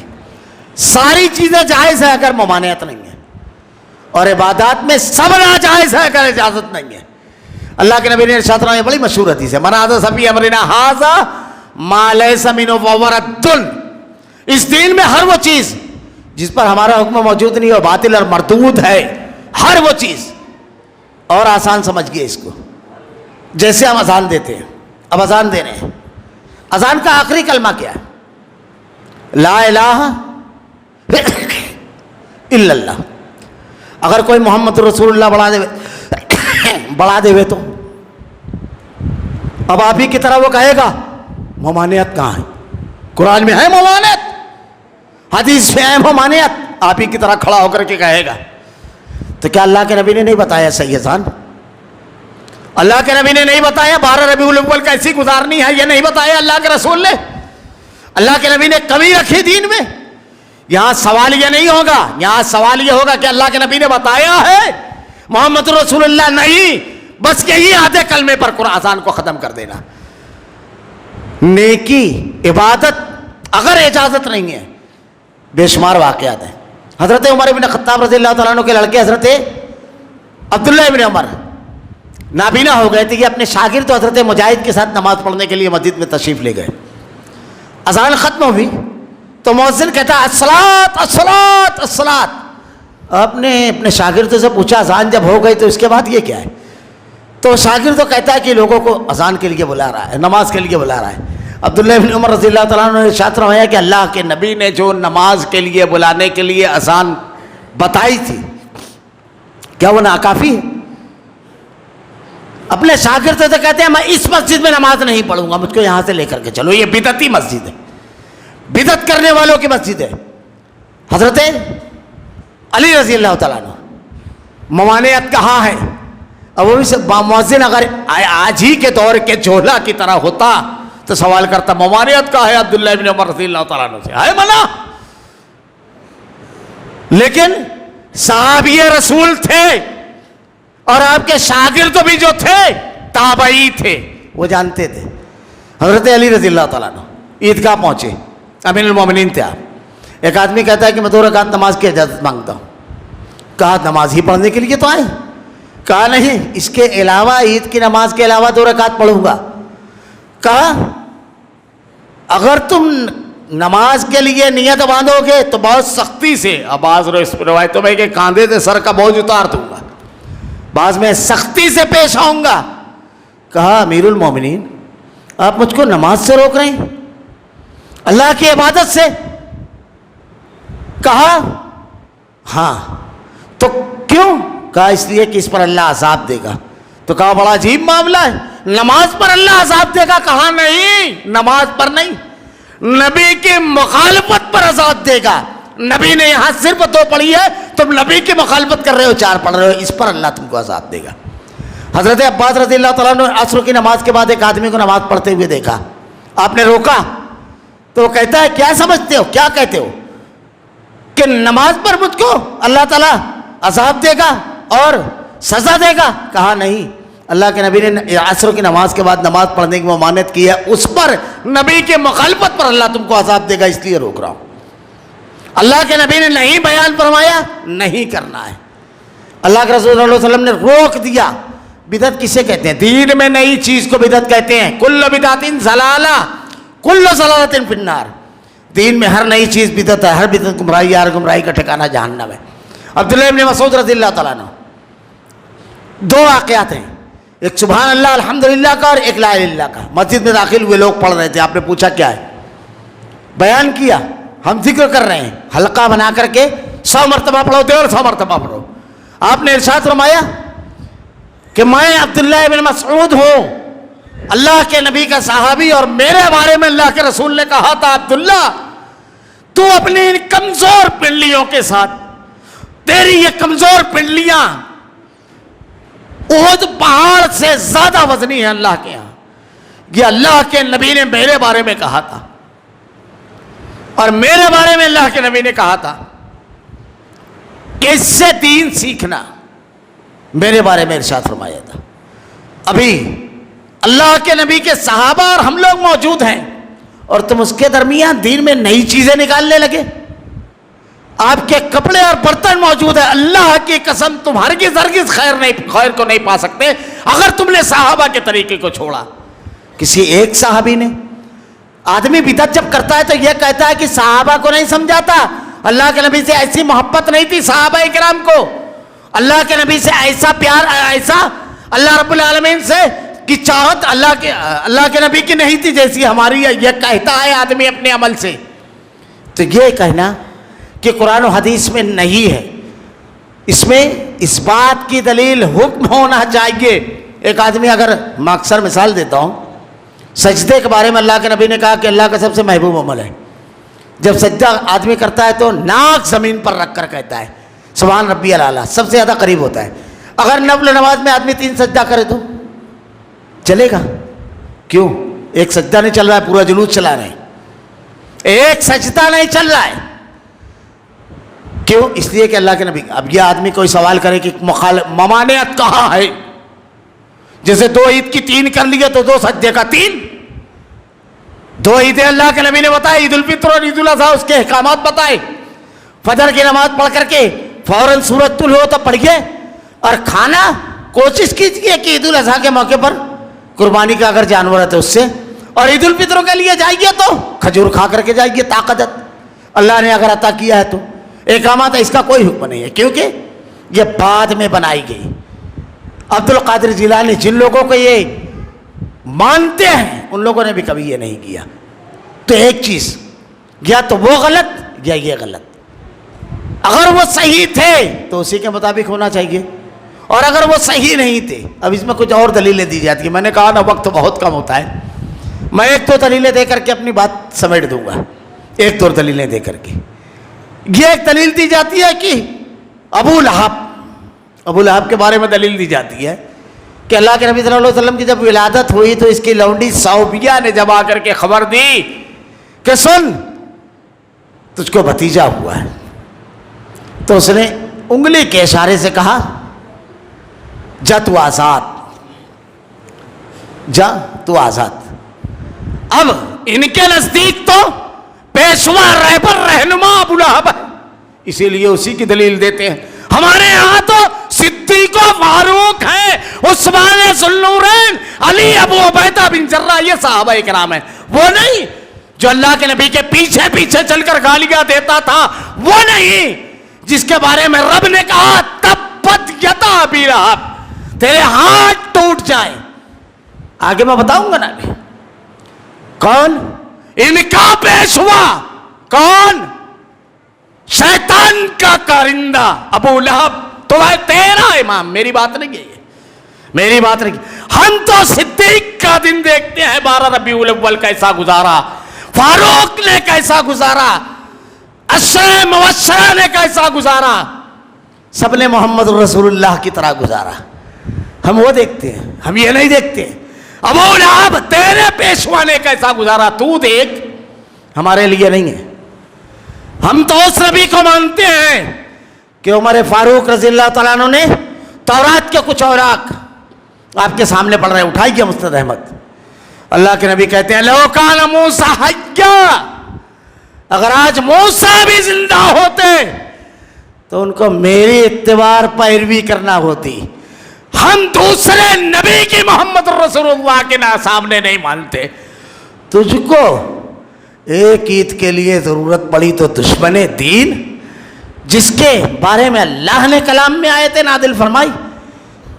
ساری چیزیں جائز ہے اگر ممانعت نہیں ہے، اور عبادات میں سب ناجائز ہے اگر اجازت نہیں ہے. اللہ کے نبی نے ارشاد فرمایا، بڑی مشہور حدیث ہے، من احدث فی امرنا ھذا ما لیس منہ فہو رد. اس دین میں ہر وہ چیز جس پر ہمارا حکم موجود نہیں ہو باطل اور مردود ہے. ہر وہ چیز. اور آسان سمجھئے اس کو، جیسے ہم اذان دیتے ہیں. اب اذان دے رہے ہیں، اذان کا آخری کلمہ کیا ہے؟ لا الہ الا اللہ. اگر کوئی محمد رسول اللہ بڑھا دے تو اب آپ ہی کی طرح وہ کہے گا ممانعت کہاں ہے؟ قرآن میں ہے ممانعت، حدیث میں ہے ممانعت، آپ ہی کی طرح کھڑا ہو کر کے کہے گا. تو کیا اللہ کے نبی نے نہیں بتایا صحیح اذان؟ اللہ کے نبی نے نہیں بتایا 12 ربیع الاول کیسی گزارنی ہے؟ یہ نہیں بتایا اللہ کے رسول نے. اللہ کے نبی نے کمی رکھی دین میں. یہاں سوال یہ نہیں ہوگا، یہاں سوال یہ ہوگا کہ اللہ کے نبی نے بتایا ہے محمد رسول اللہ نہیں، بس یہی آدھے کلمے پر قرآن اذان کو ختم کر دینا. نیکی عبادت اگر اجازت نہیں ہے، بے شمار واقعات ہیں. حضرت عمر بن خطاب رضی اللہ تعالیٰ عنہ کے لڑکے حضرت عبداللہ ابن عمر نابینا ہو گئے تھے. یہ اپنے شاگرد تو حضرت مجاہد کے ساتھ نماز پڑھنے کے لیے مسجد میں تشریف لے گئے. اذان ختم ہوئی تو مؤذن کہتا ہے الصلاۃ الصلاۃ الصلاۃ. آپ نے اپنے شاگرد سے پوچھا اذان جب ہو گئی تو اس کے بعد یہ کیا ہے؟ تو شاگرد تو کہتا ہے کہ لوگوں کو اذان کے لیے بلا رہا ہے، نماز کے لیے بلا رہا ہے. عبداللہ ابن عمر رضی اللہ تعالیٰ عنہ نے ارشاد فرمایا کہ اللہ کے نبی نے جو نماز کے لیے بلانے کے لیے اذان بتائی تھی، کیا وہ ناکافی ہے؟ اپنے شاگرد سے کہتے ہیں میں اس مسجد میں نماز نہیں پڑھوں گا، مجھ کو یہاں سے لے کر کے چلو، یہ بدعتی مسجد ہے، بدعت کرنے والوں کی مسجد ہے. حضرت علی رضی اللہ تعالیٰ عنہ ممانعت کہاں ہے؟ اب وہ بھی مؤذن اگر آج ہی کے دور کے جوہلا کی طرح ہوتا تو سوال کرتا ممانعت کا ہے عبداللہ ابن عمر رضی اللہ تعالیٰ عنہ سے، ہے منع. لیکن صحابی رسول تھے اور آپ کے شاگرد بھی جو تھے تابعی تھے، وہ جانتے تھے. حضرت علی رضی اللہ تعالیٰ عنہ عیدگاہ پہنچے، امیر المومنین تھے آپ. ایک آدمی کہتا ہے کہ میں 2 رکعت نماز کی اجازت مانگتا ہوں. کہا نماز ہی پڑھنے کے لیے تو آئے؟ کہا نہیں، اس کے علاوہ عید کی نماز کے علاوہ 2 رکعت پڑھوں گا. کہا اگر تم نماز کے لیے نیت باندھو گے تو بہت سختی سے، اب بعض روایتوں میں کہ کاندھے سے سر کا بوجھ اتار دوں گا، بعض میں سختی سے پیش آؤں گا. کہا امیر المومنین آپ مجھ کو نماز سے روک رہے ہیں، اللہ کی عبادت سے؟ کہا ہاں. تو کیوں؟ کہا اس لیے کہ اس پر اللہ عذاب دے گا. تو کہا بڑا عجیب معاملہ ہے، نماز پر اللہ عذاب دے گا؟ کہا نہیں، نماز پر نہیں، نبی کی مخالفت پر عذاب دے گا. نبی نے یہاں صرف 2 پڑھی ہے، تم نبی کی مخالفت کر رہے ہو 4 پڑھ رہے ہو، اس پر اللہ تم کو عذاب دے گا. حضرت عباس رضی اللہ تعالیٰ نے عصر کی نماز کے بعد ایک آدمی کو نماز پڑھتے ہوئے دیکھا. آپ نے روکا تو وہ کہتا ہے کیا سمجھتے ہو، کیا کہتے ہو کہ نماز پر مجھ کو اللہ تعالیٰ عذاب دے گا اور سزا دے گا؟ کہا نہیں، اللہ کے نبی نے عصر کی نماز کے بعد نماز پڑھنے کی ممانعت کی ہے، اس پر نبی کے مخالفت پر اللہ تم کو عذاب دے گا، اس لیے روک رہا ہوں. اللہ کے نبی نے نہیں بیان فرمایا نہیں کرنا ہے. اللہ کے رسول صلی اللہ علیہ وسلم نے روک دیا. بدعت کسے کہتے ہیں؟ دین میں نئی چیز کو بدعت کہتے ہیں. کل بدعت ضلالہ کل ضلالۃ فی النار. دین میں ہر نئی چیز بدعت ہے، ہر بدعت گمراہی، ہر گمراہی کا ٹھکانہ جہنم ہے. عبداللہ ابن مسعود رضی اللہ تعالیٰ عنہ 2 واقعات ہیں، ایک سبحان اللہ الحمدللہ کا اور ایک لا الہ الا اللہ کا. مسجد میں داخل ہوئے، لوگ پڑھ رہے تھے، آپ نے پوچھا کیا ہے؟ بیان کیا ہم ذکر کر رہے ہیں، حلقہ بنا کر کے 100 مرتبہ پڑھو، 150 مرتبہ پڑھو. آپ نے ارشاد فرمایا کہ میں عبداللہ ابن مسعود ہوں، اللہ کے نبی کا صحابی، اور میرے بارے میں اللہ کے رسول نے کہا تھا عبداللہ تو اپنی ان کمزور پنڈلیوں کے ساتھ، تیری یہ کمزور پنڈلیاں احد پہاڑ سے زیادہ وزنی ہیں اللہ کے ہاں. یہ اللہ کے نبی نے میرے بارے میں کہا تھا، اور میرے بارے میں اللہ کے نبی نے کہا تھا کہ اس سے دین سیکھنا. میرے بارے میں ارشاد فرمایا تھا. ابھی اللہ کے نبی کے صحابہ اور ہم لوگ موجود ہیں اور تم اس کے درمیان دین میں نئی چیزیں نکالنے لگے. آپ کے کپڑے اور برتن موجود ہیں، اللہ کی قسم تم ہرگز خیر کو نہیں پا سکتے اگر تم نے صحابہ کے طریقے کو چھوڑا. کسی ایک صحابی نے، آدمی بدعت جب کرتا ہے تو یہ کہتا ہے کہ صحابہ کو نہیں سمجھاتا، اللہ کے نبی سے ایسی محبت نہیں تھی صحابہ کرام کو، اللہ کے نبی سے ایسا پیار، ایسا اللہ رب العالمین سے کی چاہت اللہ کے نبی کی نہیں تھی جیسی ہماری ہے. یہ کہتا ہے آدمی اپنے عمل سے. تو یہ کہنا کہ قرآن و حدیث میں نہیں ہے، اس میں اس بات کی دلیل حکم ہونا چاہیے. ایک آدمی، اگر میں اکثر مثال دیتا ہوں، سجدے کے بارے میں اللہ کے نبی نے کہا کہ اللہ کا سب سے محبوب عمل ہے. جب سجدہ آدمی کرتا ہے تو ناک زمین پر رکھ کر کہتا ہے سبحان ربی الاعلیٰ، سب سے زیادہ قریب ہوتا ہے. اگر نفل نماز میں آدمی 3 سجدہ کرے تو چلے گا؟ کیوں؟ ایک سجدہ نہیں چل رہا ہے، پورا جلوس چلا رہے ہیں. ایک سجدہ نہیں چل رہا ہے، کیوں؟ اس لیے کہ اللہ کے نبی. اب یہ آدمی کوئی سوال کرے کہ ممانعت کہاں ہے؟ جیسے 2 عید کی 3 کر لیے تو 2 سجدے کا 3. دو عیدیں اللہ کے نبی نے بتائی، عید الفطر اور عید الاضحیٰ، اس کے احکامات بتائے. فجر کی نماز پڑھ کر کے فوراً سورج طلوع ہو تو پڑھیے، اور کھانا کوشش کیجیے کہ عید الاضحیٰ کے موقع پر قربانی کا اگر جانور ہے تو اس سے، اور عید الفطر کے لیے جائیے تو کھجور کھا کر کے جائیے. طاقت اللہ نے اگر عطا کیا ہے تو احکامات ہے، اس کا کوئی حکم نہیں ہے کیونکہ یہ بعد میں بنائی گئی. عبد القادر جیلانی جن لوگوں کو یہ مانتے ہیں ان لوگوں نے بھی کبھی یہ نہیں کیا. تو ایک چیز، یا تو وہ غلط یا یہ غلط. اگر وہ صحیح تھے تو اسی کے مطابق ہونا چاہیے، اور اگر وہ صحیح نہیں تھے، اب اس میں کچھ اور دلیلیں دی جاتی ہیں. میں نے کہا نا وقت بہت کم ہوتا ہے، میں ایک دو دلیلیں دے کر کے اپنی بات سمیٹ دوں گا. ایک دو دلیلیں دے کر کے یہ ایک دلیل دی جاتی ہے کہ ابو لہب کے بارے میں دلیل دی جاتی ہے کہ اللہ کے نبی صلی اللہ علیہ وسلم کی جب ولادت ہوئی تو اس کی لونڈی صوبیہ نے جب آ کر کے خبر دی کہ سن تجھ کو بھتیجا ہوا ہے، تو اس نے انگلی کے اشارے سے کہا جا تو آزاد، جا تو آزاد. اب ان کے نزدیک تو پیشوا رہبر رہنما ابو لہب ہے، اسی لیے اسی کی دلیل دیتے ہیں. ہمارے یہاں تو صدیق و فاروق ہے، عثمان ذوالنورین، علی ابو عبیدہ بن جراح، یہ صحابہ کرام ہیں. وہ نہیں جو اللہ کے نبی کے پیچھے پیچھے چل کر گالیاں دیتا تھا، وہ نہیں جس کے بارے میں رب نے کہا تبت یدا ابی لہب، تیرے ہاتھ ٹوٹ جائیں. آگے میں بتاؤں گا نا ابھی کون ان کا پیشوا، کون؟ شیطان کا کارندہ ابو لہب. تو ہے تیرا امام، میری بات نہیں ہے یہ، میری بات نہیں. ہم تو صدیق کا دن دیکھتے ہیں 12 ربیع الاول کیسا گزارا، فاروق نے کیسا گزارا، عشرہ مبشرہ نے کیسا گزارا، سب نے محمد رسول اللہ کی طرح گزارا. ہم وہ دیکھتے ہیں، ہم یہ نہیں دیکھتے ابو لہب تیرے پیشوا نے کیسا گزارا تو دیکھ. ہمارے لیے نہیں ہے. ہم تو اس نبی کو مانتے ہیں کہ عمر فاروق رضی اللہ تعالیٰ عنہ نے تورات کے کچھ اوراق آپ کے سامنے پڑھ رہے ہیں، اٹھائیے مستد احمد. اللہ کے نبی کہتے ہیں لو کان موسیٰ حیا، اگر آج موسیٰ بھی زندہ ہوتے تو ان کو میری اتباع پیروی کرنا ہوتی. ہم دوسرے نبی کی محمد رسول اللہ کے سامنے نہیں مانتے. تجھ کو ایک عید کے لیے ضرورت پڑی تو دشمن دین، جس کے بارے میں اللہ نے کلام میں آیتیں نازل فرمائی.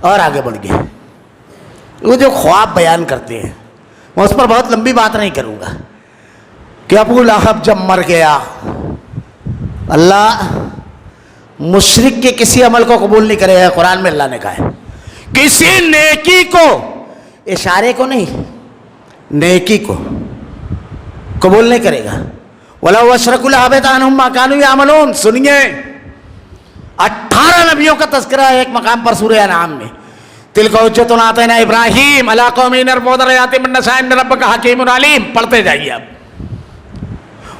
اور آگے بڑھ گئے وہ جو خواب بیان کرتے ہیں، میں اس پر بہت لمبی بات نہیں کروں گا کہ ابو لہب جب مر گیا، اللہ مشرک کے کسی عمل کو قبول نہیں کرے گا. قرآن میں اللہ نے کہا ہے کسی نیکی کو، اشارے کو نہیں، نیکی کو قبول نہیں کرے گا. وَلَوْ أَشْرَكُوا لَحَبِطَ عَنْهُمْ مَا كَانُوا يَعْمَلُونَ. سنیے 18 نبیوں کا تذکرہ ہے ایک مقام پر سورہ انعام میں. تِلْكَ حُجَّتُنَا آتَيْنَا إِبْرَاهِيمَ عَلَىٰ قَوْمِهِ نَرْفَعُ دَرَجَاتٍ مَن نَّشَاءُ إِنَّ رَبَّكَ حَكِيمٌ عَلِيمٌ. پڑھتے جائیے. اب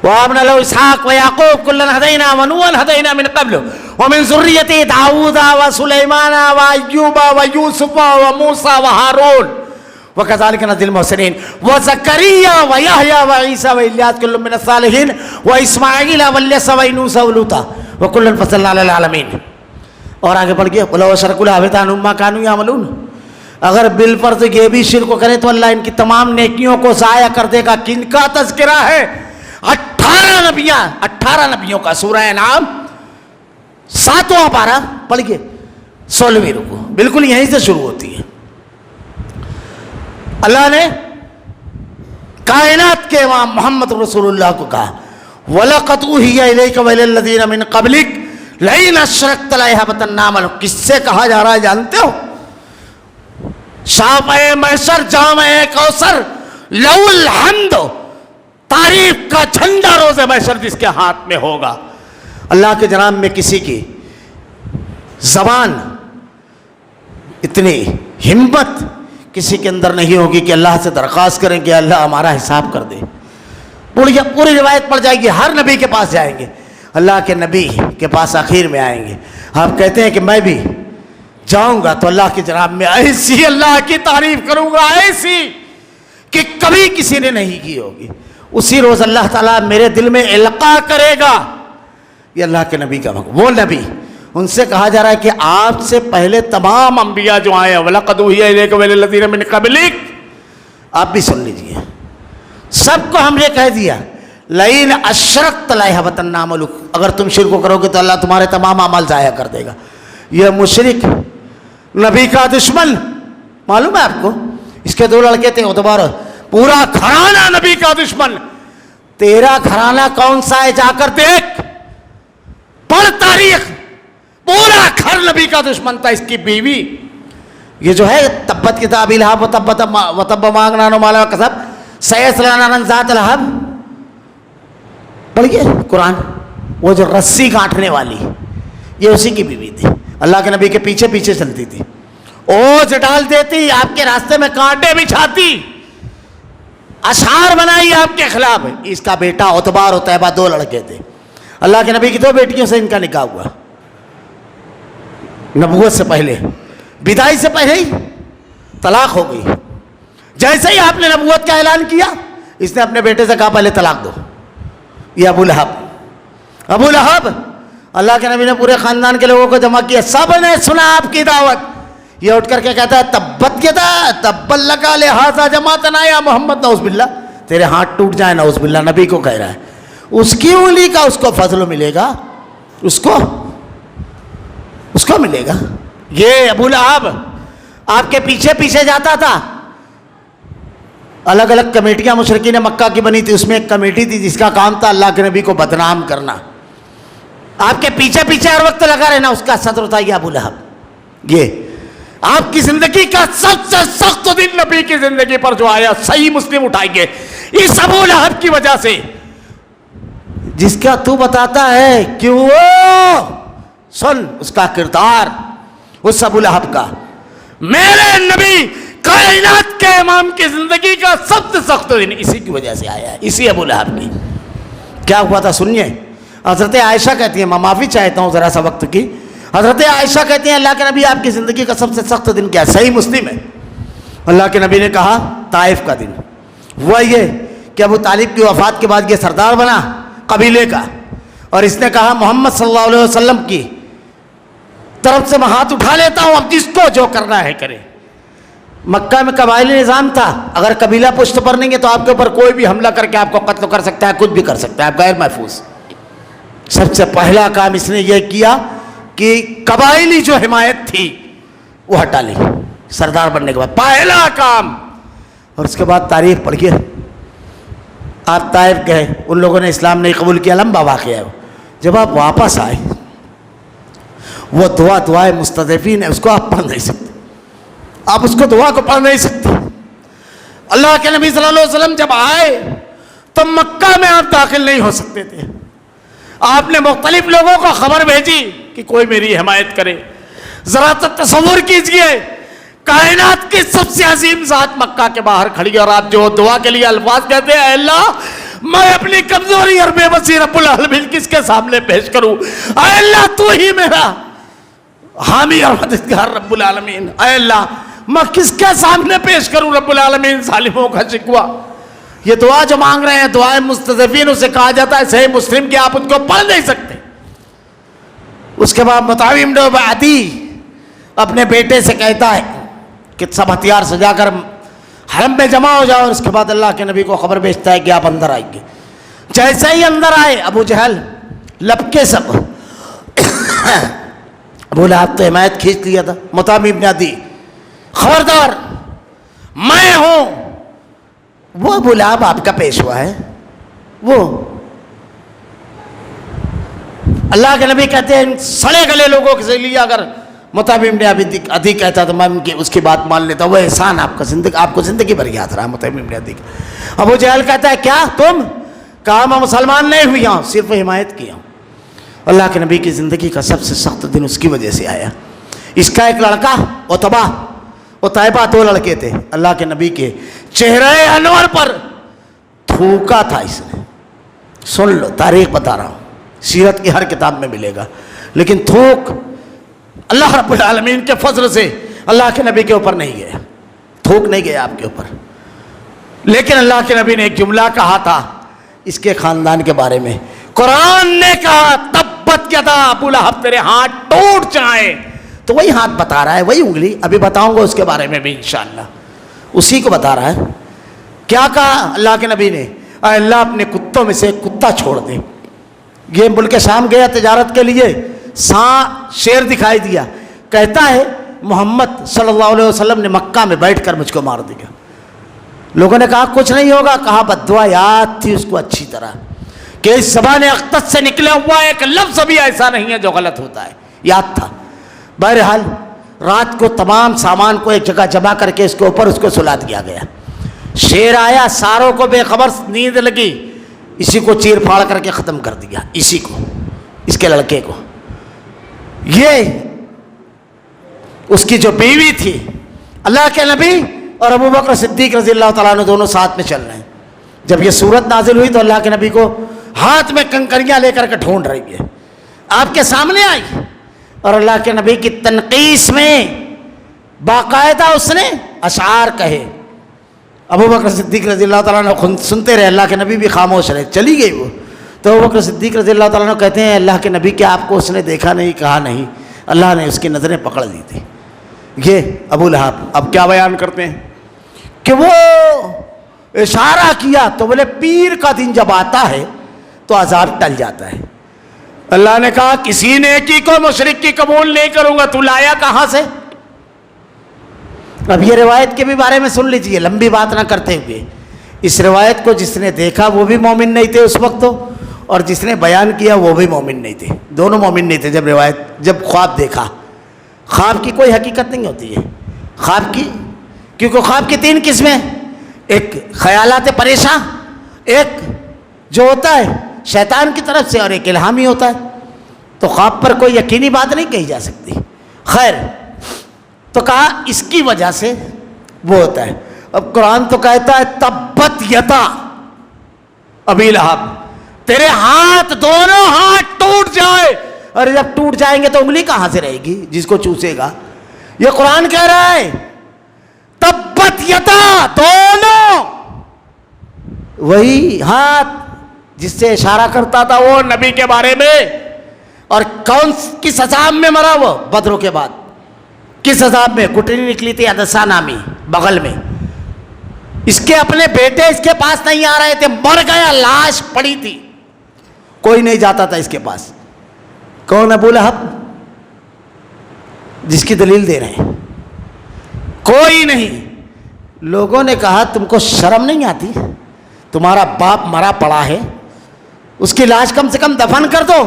وَوَهَبْنَا لَهُ إِسْحَاقَ وَيَعْقُوبَ كُلًّا هَدَيْنَا وَنُوحًا هَدَيْنَا مِن قَبْلُ وَمِن ذُرِّيَّتِهِ دَاوُودَ وَسُلَيْمَانَ وَأَيُّوبَ وَيُوسُفَ وَمُوسَىٰ وَهَارُونَ وَكَذَلِكَ نَجْزِي الْمُحْسِنِينَ وَزَكَرِيَّا وَيَحْيَىٰ وَعِيسَىٰ وَإِلْيَاسَ كُلٌّ مِّنَ الصَّالِحِينَ وَإِسْمَاعِيلَ وَالْيَسَعَ وَيُونُسَ وَلُوطًا وَكُلًّا فَضَّلْنَا عَلَى الْعَالَمِينَ. اور آگے بڑھ گئے وَلَوْ أَشْرَكُوا لَحَبِطَ عَنْهُمْ مَا كَانُوا يَعْمَلُونَ. اگر بالفرض یہ بھی شرک کرے تو اللہ ان کی تمام نیکیوں کو ضائع کر دے گا. کن کا تذکرہ ہے؟ 18 نبیوں کا. سورہ انعام 7واں پارہ پڑھیے 16ویں رکوع، بالکل یہیں سے شروع ہوتی ہے. اللہ نے کائنات کے امام محمد رسول اللہ کو کہا وَلَقَدْ أُوحِيَ إِلَيْكَ وَإِلَى الَّذِينَ مِن قَبْلِكَ لَئِنْ أَشْرَكْتَ لَيَحْبَطَنَّ عَمَلُكَ. کس سے کہا جا رہا ہے جانتے ہو؟ شافع محشر جامع کوثر لو الحمد، تعریف کا جھنڈا روز محشر جس کے ہاتھ میں ہوگا. اللہ کے جناب میں کسی کی زبان اتنی ہمت کسی کے اندر نہیں ہوگی کہ اللہ سے درخواست کریں کہ اللہ ہمارا حساب کر دے. پوری روایت پڑ جائے گی، ہر نبی کے پاس جائیں گے، اللہ کے نبی کے پاس آخر میں آئیں گے. آپ کہتے ہیں کہ میں بھی جاؤں گا تو اللہ کی جناب میں ایسی اللہ کی تعریف کروں گا، ایسی کہ کبھی کسی نے نہیں کی ہوگی. اسی روز اللہ تعالیٰ میرے دل میں القاء کرے گا. یہ اللہ کے نبی کا وقت. وہ نبی ان سے کہا جا رہا ہے کہ آپ سے پہلے تمام انبیاء جو آئے ہیں وَلَقَدْ أُوحِيَ إِلَيْكَ وَإِلَى الَّذِينَ مِن قَبْلِكَ، آپ بھی سن لیجئے. سب کو ہم نے کہہ دیا لئن اشرکت لَيَحْبَطَنَّ عَمَلُكَ، اگر تم شرک کرو گے تو اللہ تمہارے تمام اعمال ضائع کر دے گا. یہ مشرک نبی کا دشمن، معلوم ہے آپ کو، اس کے 2 لڑکے تھے اتبار، پورا گھرانہ نبی کا دشمن. تیرا گھرانہ کون سا ہے جا کر دیکھ، پڑھ تاریخ، پورا گھر نبی کا دشمن تھا. اس کی بیوی یہ جو ہے تبت کتاب الہب وتب مانگنا نو مالا کسب سیصلی نارا ذات لہب، پڑھیے قرآن. وہ جو رسی گانٹھنے والی یہ اسی کی بیوی تھی، اللہ کے نبی کے پیچھے پیچھے چلتی تھی، اوجھ ڈال دیتی، آپ کے راستے میں کانٹے بچھاتی، اشعار بنائی آپ کے خلاف. اس کا بیٹا عتبہ اور عتیبہ 2 لڑکے تھے. اللہ کے نبی کی 2 بیٹیوں سے ان کا نکاح ہوا نبوت سے پہلے، بدائی سے پہلے ہی طلاق ہو گئی. جیسے ہی آپ نے نبوت کا اعلان کیا اس نے اپنے بیٹے سے کہا پہلے طلاق دو. یہ ابو لہب، اللہ کے نبی نے پورے خاندان کے لوگوں کو جمع کیا، سب نے سنا آپ کی دعوت. یہ اٹھ کر کے کہتا ہے تبت کہتا تبت لگا لہذا جماعتنا یا محمد، نعوذ باللہ تیرے ہاتھ ٹوٹ جائیں، نعوذ باللہ. نبی کو کہہ رہا ہے. اس کی انگلی کا اس کو فضل ملے گا، اس کو ملے گا. یہ ابو لہب آپ کے پیچھے پیچھے جاتا تھا. الگ الگ کمیٹیاں مشرکین مکہ کی بنی تھی، اس میں ایک کمیٹی تھی جس کا کام تھا اللہ کے نبی کو بدنام کرنا. آپ کے پیچھے پیچھے ہر وقت لگا رہنا. اس کا صدر تھا یہ ابو لہب. یہ آپ کی زندگی کا سب سے سخت دن نبی کی زندگی پر جو آیا، صحیح مسلم اٹھائیں گے، اس ابو لہب کی وجہ سے، جس کا تو بتاتا ہے کہ وہ سن اس کا کردار، اس ابو لہب کا. میرے نبی کائنات کے امام کی زندگی کا سب سے سخت دن اسی کی وجہ سے آیا ہے، اسی ابو لہب کی. کیا ہوا تھا سنیے. حضرت عائشہ کہتی ہیں، میں معافی چاہتا ہوں ذرا سا وقت کی، حضرت عائشہ کہتی ہیں اللہ کے نبی آپ کی زندگی کا سب سے سخت دن کیا ہے؟ صحیح مسلم ہے. اللہ کے نبی نے کہا طائف کا دن. ہوا یہ کہ ابو طالب کی وفات کے بعد یہ سردار بنا قبیلے کا، اور اس نے کہا محمد صلی اللہ علیہ وسلم کی طرف سے میں ہاتھ اٹھا لیتا ہوں، اب جس کو جو کرنا ہے کرے. مکہ میں قبائلی نظام تھا، اگر قبیلہ پشت پر نہیں ہے تو آپ کے اوپر کوئی بھی حملہ کر کے آپ کو قتل کر سکتا ہے، کچھ بھی کر سکتا ہے، آپ غیر محفوظ. سب سے پہلا کام اس نے یہ کیا کہ قبائلی جو حمایت تھی وہ ہٹا لی سردار بننے کے بعد، پہلا کام. اور اس کے بعد تاریخ پڑھیے. آپ طائف گئے، ان لوگوں نے اسلام نہیں قبول کیا، لمبا واقعہ ہے. جب آپ واپس آئے وہ دعائے مستضعفین ہے، اس کو آپ پڑھ نہیں سکتے، آپ اس کو دعا کو پڑھ نہیں سکتے. اللہ کے نبی صلی اللہ علیہ وسلم جب آئے تو مکہ میں آپ داخل نہیں ہو سکتے تھے. آپ نے مختلف لوگوں کو خبر بھیجی کہ کوئی میری حمایت کرے. ذرا تصور کیجئے، کائنات کی سب سے عظیم ذات مکہ کے باہر کھڑی، اور آپ جو دعا کے لیے الفاظ کہتے ہیں، اے اللہ میں اپنی کمزوری اور بے بسی رب العالمین کس کے سامنے پیش کروں؟ اے اللہ تو ہی میرا حامی اور مددگار رب العالمین. اے اللہ میں کس کے سامنے پیش کروں رب العالمین ظالموں کا شکوہ. یہ دعا جو مانگ رہے ہیں دعائے مستضعفین، اسے کہا جاتا ہے صحیح مسلم کی، آپ ان کو پڑھ نہیں سکتے. اس کے بعد مطعم بن عدی اپنے بیٹے سے کہتا ہے کہ سب ہتھیار سجا کر حرم میں جمع ہو جاؤ، اور اس کے بعد اللہ کے نبی کو خبر بھیجتا ہے کہ آپ اندر آئیں گے. جیسے ہی اندر آئے ابو جہل لپکے سب. بولا آپ تو حمایت کھینچ لیا تھا. مطعم بن عدی خبردار میں ہوں. وہ ابو لہب آپ کا پیشوا ہے. وہ اللہ کے نبی کہتے ہیں سڑے گلے لوگوں سے لیا اگر مطعم بن عدی کہتا تو میں اس کی بات مان لیتا. وہ احسان آپ کو زندگی بھر یاد رہا مطعم بن عدی کا. ابو جہل کہتا ہے کیا تم؟ کہا میں مسلمان نہیں ہوئی ہوں، صرف حمایت کیا ہوں. اللہ کے نبی کی زندگی کا سب سے سخت دن اس کی وجہ سے آیا. اس کا ایک لڑکا عتبہ عتیبہ 2 لڑکے تھے. اللہ کے نبی کے چہرے انور پر تھوکا تھا اس نے. سن لو تاریخ بتا رہا ہوں، سیرت کی ہر کتاب میں ملے گا. لیکن تھوک اللہ رب العالمین کے فضل سے اللہ کے نبی کے اوپر نہیں گیا، تھوک نہیں گیا آپ کے اوپر. لیکن اللہ کے نبی نے ایک جملہ کہا تھا اس کے خاندان کے بارے میں قرآن نے کہا تبت یدا ابو لہب تیرے ہاتھ ٹوٹ جائیں، تو وہی ہاتھ بتا رہا ہے، وہی انگلی، ابھی بتاؤں گا اس کے بارے میں بھی انشاءاللہ، اسی کو بتا رہا ہے۔ کیا کہا اللہ کے نبی نے؟ اے اللہ اپنے کتوں میں سے ایک کتا چھوڑ دے۔ یہ ملک شام گیا تجارت کے لیے، شیر دکھائی دیا، کہتا ہے محمد صلی اللہ علیہ وسلم نے مکہ میں بیٹھ کر مجھ کو مار دیا۔ لوگوں نے کہا کچھ نہیں ہوگا، کہا بددعا یاد تھی اس کو اچھی طرح کہ اس زبان اقدس سے نکلا ہوا ایک لفظ بھی ایسا نہیں ہے جو غلط ہوتا ہے، یاد تھا۔ بہرحال رات کو تمام سامان کو ایک جگہ جمع کر کے اس کے اوپر اس کو سلا دیا گیا۔ شیر آیا، ساروں کو بے خبر نیند لگی، اسی کو چیر پھاڑ کر کے ختم کر دیا، اسی کو، اس کے لڑکے کو۔ یہ اس کی جو بیوی تھی، اللہ کے نبی اور ابو بکر صدیق رضی اللہ تعالیٰ عنہ دونوں ساتھ میں چل رہے ہیں۔ جب یہ صورت نازل ہوئی تو اللہ کے نبی کو ہاتھ میں کنکریاں لے کر کے ڈھونڈ رہی ہے، آپ کے سامنے آئی، اور اللہ کے نبی کی تنقیس میں باقاعدہ اس نے اشعار کہے۔ ابو بکر صدیق رضی اللہ تعالیٰ عنہ سنتے رہے، اللہ کے نبی بھی خاموش رہے، چلی گئی وہ۔ تو ابو بکر صدیق رضی اللہ تعالیٰ عنہ کہتے ہیں اللہ کے نبی کہ آپ کو اس نے دیکھا نہیں، کہا نہیں، اللہ نے اس کی نظریں پکڑ لی تھی۔ یہ ابو لہب اب کیا بیان کرتے ہیں کہ وہ اشارہ کیا تو بولے پیر کا دن جب آتا ہے تو عذاب ٹل جاتا ہے۔ اللہ نے کہا کسی نیکی کو مشرک کی قبول نہیں کروں گا، تو لایا کہاں سے؟ اب یہ روایت کے بھی بارے میں سن لیجئے، لمبی بات نہ کرتے ہوئے۔ اس روایت کو جس نے دیکھا وہ بھی مومن نہیں تھے اس وقت تو، اور جس نے بیان کیا وہ بھی مومن نہیں تھے، دونوں مومن نہیں تھے جب خواب دیکھا۔ خواب کی کوئی حقیقت نہیں ہوتی ہے خواب کی، کیونکہ خواب کی 3 قسمیں، ایک خیالات پریشاں، ایک جو ہوتا ہے شیطان کی طرف سے، اور ایک الہامی ہوتا ہے۔ تو خواب پر کوئی یقینی بات نہیں کہی جا سکتی۔ خیر، تو کہا اس کی وجہ سے وہ ہوتا ہے۔ اب قرآن تو کہتا ہے تبت یدا ابی لہب، تیرے ہاتھ، دونوں ہاتھ ٹوٹ جائے۔ اور جب ٹوٹ جائیں گے تو انگلی کہاں سے رہے گی جس کو چوسے گا؟ یہ قرآن کہہ رہا ہے تبت یدا، دونوں، وہی ہاتھ جس سے اشارہ کرتا تھا وہ نبی کے بارے میں۔ اور کس عذاب میں مرا وہ؟ بدروں کے بعد۔ کس عذاب میں؟ کٹنی نکلی تھی عدسہ نامی بغل میں، اس کے اپنے بیٹے اس کے پاس نہیں آ رہے تھے، مر گیا، لاش پڑی تھی، کوئی نہیں جاتا تھا اس کے پاس۔ کون؟ ابو لہب، جس کی دلیل دے رہے ہیں، کوئی نہیں۔ لوگوں نے کہا تم کو شرم نہیں آتی؟ تمہارا باپ مرا پڑا ہے، اس کی لاش کم سے کم دفن کر دو۔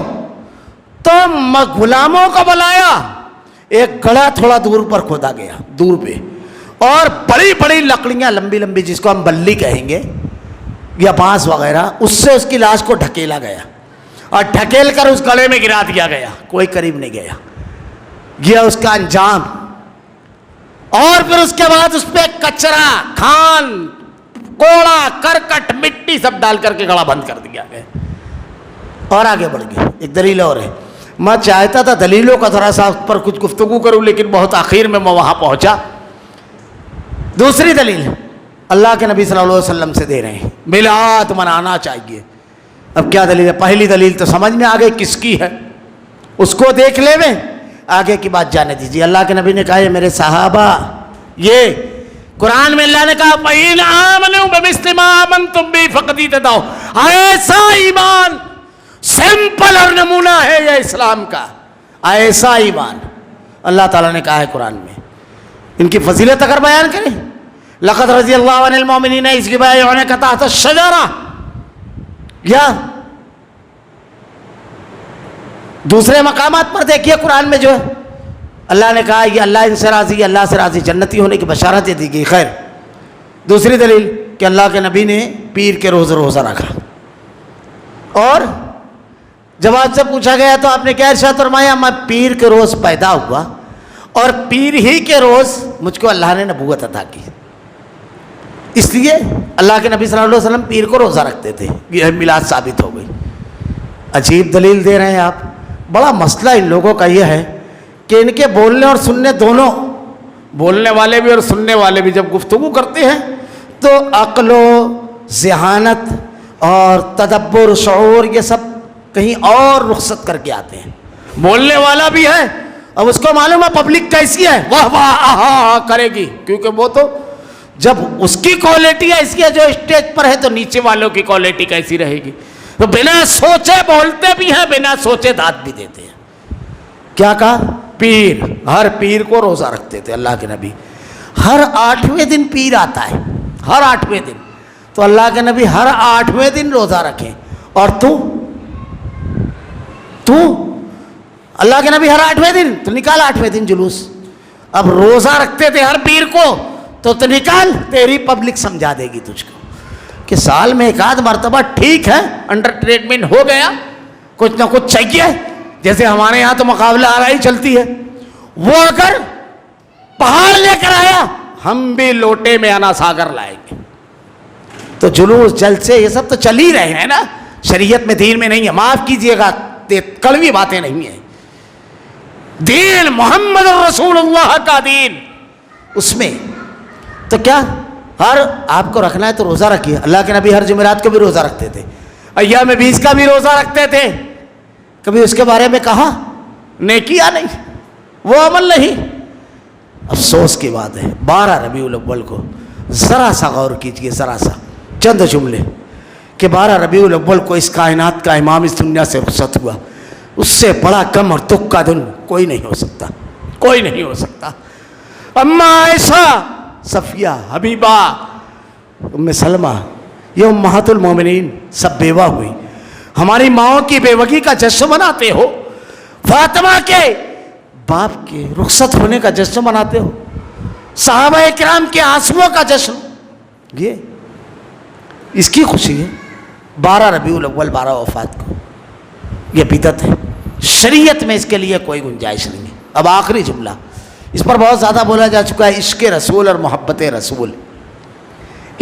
تو غلاموں کو بلایا، ایک گڑھا تھوڑا دور پر کھودا گیا، دور پہ، اور بڑی بڑی لکڑیاں لمبی لمبی جس کو ہم بلی کہیں گے یا بانس وغیرہ، اس سے اس کی لاش کو ڈھکیلا گیا اور ڈھکیل کر اس گڑھے میں گرا دیا گیا، کوئی قریب نہیں گیا۔ یہ اس کا انجام۔ اور پھر اس کے بعد اس پہ کچرا، کھان، کوڑا، کرکٹ، مٹی سب ڈال کر کے گڑھا بند کر دیا گیا، اور آگے بڑھ گئے۔ ایک دلیل اور ہے، میں چاہتا تھا دلیلوں کا ذرا سا پر کچھ گفتگو کروں، لیکن بہت آخر میں وہاں پہنچا۔ دوسری دلیل اللہ کے نبی صلی اللہ علیہ وسلم سے دے رہے ہیں، میلاد منانا چاہیے۔ اب کیا دلیل ہے؟ پہلی دلیل تو سمجھ میں آگے کس کی ہے، اس کو دیکھ لے میں، آگے کی بات جانے دیجیے۔ اللہ کے نبی نے کہا ہے میرے صحابہ، یہ قرآن میں اللہ نے کہا فَإِنْ آمَنُوا بِمِثْلِ مَا آمَنْتُمْ بِهِ فَقَدْ اهْتَدَوْا، ایسا ایمان، سمپل اور نمونہ ہے یہ اسلام کا، ایسا ایمان اللہ تعالیٰ نے کہا ہے قرآن میں۔ ان کی فضیلت اگر بیان کریں، لقد رضی اللہ عنہ المؤمنین اذ یبایعونک تحت الشجرہ، یا دوسرے مقامات پر دیکھیے قرآن میں جو ہے اللہ نے کہا یہ اللہ ان سے راضی، اللہ سے راضی، جنتی ہونے کی بشارت دی گئی۔ خیر، دوسری دلیل کہ اللہ کے نبی نے پیر کے روز روزہ رکھا، اور جب آپ سے پوچھا گیا تو آپ نے کیا ارشاد فرمایا؟ میں پیر کے روز پیدا ہوا اور پیر ہی کے روز مجھ کو اللہ نے نبوت عطا کی، اس لیے اللہ کے نبی صلی اللہ علیہ وسلم پیر کو روزہ رکھتے تھے۔ یہ میلاد ثابت ہو گئی۔ عجیب دلیل دے رہے ہیں آپ۔ بڑا مسئلہ ان لوگوں کا یہ ہے کہ ان کے بولنے اور سننے دونوں، بولنے والے بھی اور سننے والے بھی جب گفتگو کرتے ہیں تو عقل و ذہانت اور تدبر، شعور، یہ سب کہیں اور رخصت کر کے آتے ہیں. بولنے والا بھی ہے، اب اس کو معلوم ہے پبلک کیسی ہے، واہ واہ آہا کرے گی، کیونکہ وہ تو جب اس کی کوالٹی ہے، اس کی جو اسٹیج پر ہے، تو نیچے والوں کی کوالٹی کیسی رہے گی. تو بنا سوچے بولتے بھی ہیں، بنا سوچے داد بھی دیتے ہیں. کیا کہا؟ پیر. ہر پیر کو روزہ رکھتے تھے اللہ کے نبی. ہر 8ویں دن پیر آتا ہے، ہر 8ویں دن. تو اللہ کے نبی ہر 8ویں دن روزہ رکھیں. اور تو اللہ کے نبی ہر 8ویں دن، تو نکال 8ویں دن جلوس. اب روزہ رکھتے تھے ہر پیر کو، تو نکال، تیری پبلک سمجھا دے گی تجھ کو کہ سال میں ایک آدھ مرتبہ ٹھیک ہے، انڈر ٹریٹمنٹ ہو گیا، کچھ نہ کچھ چاہیے. جیسے ہمارے یہاں تو مقابلہ آرائی چلتی ہے، وہ اگر پہاڑ لے کر آیا، ہم بھی لوٹے میں انا ساگر لائیں گے. تو جلوس، جلسے، یہ سب تو چل ہی رہے ہیں نا، شریعت میں، دین میں نہیں ہے. معاف کیجئے گا، کڑوی باتیں نہیں ہیں. دین محمد رسول اللہ کا دین، اس میں تو کیا ہر آپ کو رکھنا ہے تو روزہ رکھیے. اللہ کے نبی ہر جمعرات کو بھی روزہ رکھتے تھے، ایام 20 کا بھی روزہ رکھتے تھے. کبھی اس کے بارے میں کہا؟ نہیں کیا، نہیں، وہ عمل نہیں. افسوس کی بات ہے. 12 ربیع الاول کو ذرا سا غور کیجئے، ذرا سا چند جملے، کہ 12 ربیع الاول کو اس کائنات کا امام اس دنیا سے رخصت ہوا. اس سے بڑا کم اور دکھ کا دن کوئی نہیں ہو سکتا، کوئی نہیں ہو سکتا. اما عائشہ، صفیہ، حبیبہ، ام سلمہ، یہ امہات المومنین سب بیوہ ہوئی. ہماری ماؤں کی بیوگی کا جشن مناتے ہو، فاطمہ کے باپ کے رخصت ہونے کا جشن مناتے ہو، صحابہ کرام کے آنسوؤں کا جشن، یہ اس کی خوشی ہے. 12 ربیع الاول، 12 وفات کو، یہ بدعت ہے. شریعت میں اس کے لیے کوئی گنجائش نہیں ہے. اب آخری جملہ، اس پر بہت زیادہ بولا جا چکا ہے، عشق رسول اور محبت رسول.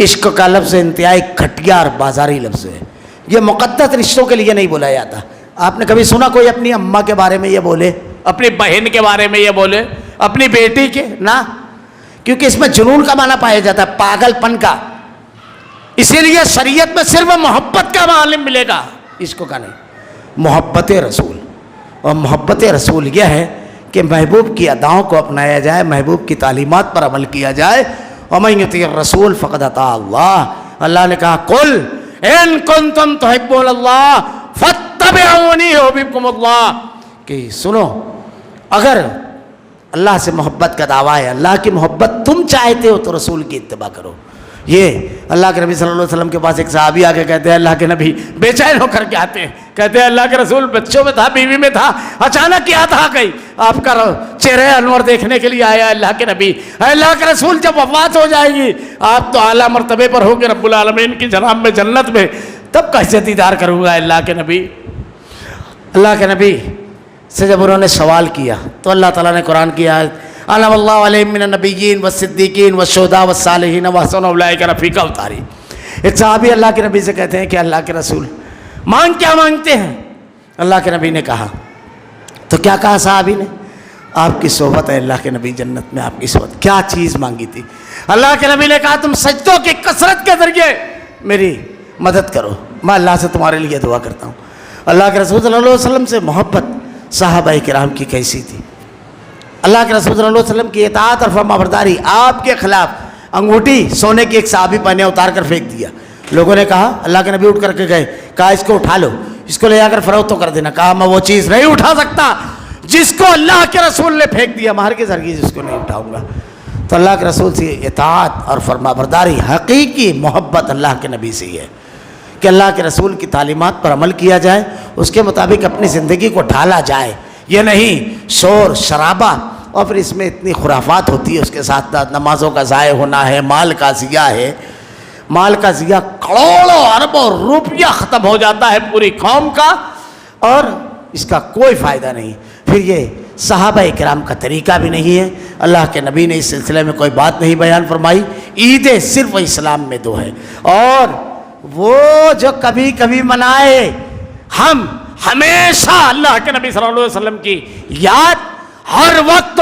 عشق کا لفظ انتہائی گھٹیا اور بازاری لفظ ہے. یہ مقدس رشتوں کے لیے نہیں بولا جاتا. آپ نے کبھی سنا کوئی اپنی اماں کے بارے میں یہ بولے، اپنی بہن کے بارے میں یہ بولے، اپنی بیٹی کے؟ نہ، کیونکہ اس میں جنون کا معنی پایا جاتا ہے، پاگل پن کا. اسی لیے شریعت میں صرف محبت کا معلوم ملے گا، عشق کا نہیں. محبت رسول، اور محبت رسول یہ ہے کہ محبوب کی اداؤں کو اپنایا جائے، محبوب کی تعلیمات پر عمل کیا جائے. وَمَن يُطِعِ الرَّسُولَ فَقَدْ أَطَاعَ اللَّهَ. اللہ نے کہا قُلْ إِن كُنتُمْ تُحِبُّونَ اللَّهَ فَاتَّبِعُونِي يُحْبِبْكُمُ اللَّهُ. کہ سنو، اگر اللہ سے محبت کا دعویٰ ہے، اللہ کی محبت تم چاہتے ہو، تو رسول کی اتباع کرو. یہ اللہ کے نبی صلی اللہ علیہ وسلم کے پاس ایک صحابی آ کے کہتے ہیں، اللہ کے نبی بے چین ہو کر کے آتے ہیں، کہتے ہیں اللہ کے رسول بچوں میں تھا، بیوی میں تھا، اچانک کیا تھا گئی، آپ کا چہرہ انور دیکھنے کے لیے آیا اللہ کے نبی. اللہ کے رسول جب وفات ہو جائے گی، آپ تو اعلیٰ مرتبے پر ہوں گے رب العالمین کی جناب میں، جنت میں، تب کیسے دیدار کروں گا اللہ کے نبی. اللہ کے نبی سے جب انہوں نے سوال کیا تو اللہ تعالیٰ نے قرآن کی آیت انعم اللہ علیہم من النبیین والصدیقین والشہداء والصالحین وحسن اولئک رفیقا اتاری. ایک صحابی اللہ کے نبی سے کہتے ہیں کہ اللہ کے رسول مانگ کیا مانگتے ہیں؟ اللہ کے نبی نے کہا، تو کیا کہا صحابی نے؟ آپ کی صحبت ہے اللہ کے نبی، جنت میں آپ کی صحبت. کیا چیز مانگی تھی؟ اللہ کے نبی نے کہا تم سجدوں کی کثرت کے ذریعے میری مدد کرو، میں اللہ سے تمہارے لیے دعا کرتا ہوں. اللہ کے رسول صلی اللہ علیہ وسلم سے محبت صحابہ کرام کی کیسی تھی؟ اللہ کے رسول صلی اللہ علیہ وسلم کی اطاعت اور فرما برداری. آپ کے خلاف انگوٹھی سونے کی ایک صحابی پہنے اتار کر پھینک دیا. لوگوں نے کہا، اللہ کے نبی اٹھ کر کے گئے، کہا اس کو اٹھا لو، اس کو لے جا کر فروخت تو کر دینا. کہا میں وہ چیز نہیں اٹھا سکتا جس کو اللہ کے رسول نے پھینک دیا، مہر کے ہرگز اس کو نہیں اٹھاؤں گا. تو اللہ کے رسول سے اطاعت اور فرما برداری، حقیقی محبت اللہ کے نبی سے ہی ہے کہ اللہ کے رسول کی تعلیمات پر عمل کیا جائے، اس کے مطابق اپنی زندگی کو ڈھالا جائے. یہ نہیں شور شرابہ، اور پھر اس میں اتنی خرافات ہوتی ہے، اس کے ساتھ نمازوں کا ضائع ہونا ہے، مال کا ضیاع ہے، مال کا ضیاع، کروڑوں اربوں روپیہ ختم ہو جاتا ہے پوری قوم کا، اور اس کا کوئی فائدہ نہیں. پھر یہ صحابہ کرام کا طریقہ بھی نہیں ہے. اللہ کے نبی نے اس سلسلے میں کوئی بات نہیں بیان فرمائی. عیدیں صرف اسلام میں 2 ہے، اور وہ جو کبھی کبھی منائے، ہم ہمیشہ اللہ کے نبی صلی اللہ علیہ وسلم کی یاد ہر وقت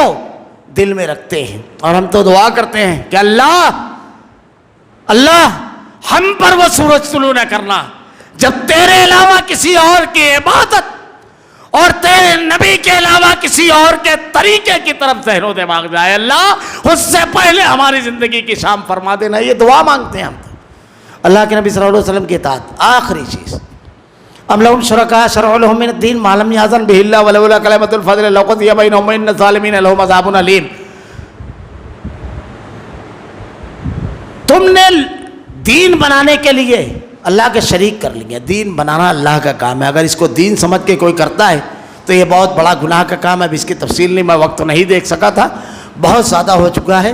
دل میں رکھتے ہیں، اور ہم تو دعا کرتے ہیں کہ اللہ ہم پر وہ سورج طلوع نہ کرنا، جب تیرے علاوہ کسی اور کی عبادت اور تیرے نبی کے علاوہ کسی اور کے طریقے کی طرف ذہن و دماغ جائے، اللہ اس سے پہلے ہماری زندگی کی شام فرما دینا. یہ دعا مانگتے ہیں ہم تو اللہ کے نبی صلی اللہ علیہ وسلم کی اطاعت. آخری چیز، ام لهم شرکاء شرعوا لهم من الدین ما لم یأذن به اللہ ولولا کلمۃ الفضل لقضی بینهم وان الظالمین لهم عذاب علیم. تم نے دین بنانے کے لیے اللہ کے شریک کر لیے. دین بنانا اللہ کا کام ہے. اگر اس کو دین سمجھ کے کوئی کرتا ہے تو یہ بہت بڑا گناہ کا کام ہے. اب اس کی تفصیل نہیں، میں وقت نہیں دیکھ سکا تھا، بہت زیادہ ہو چکا ہے،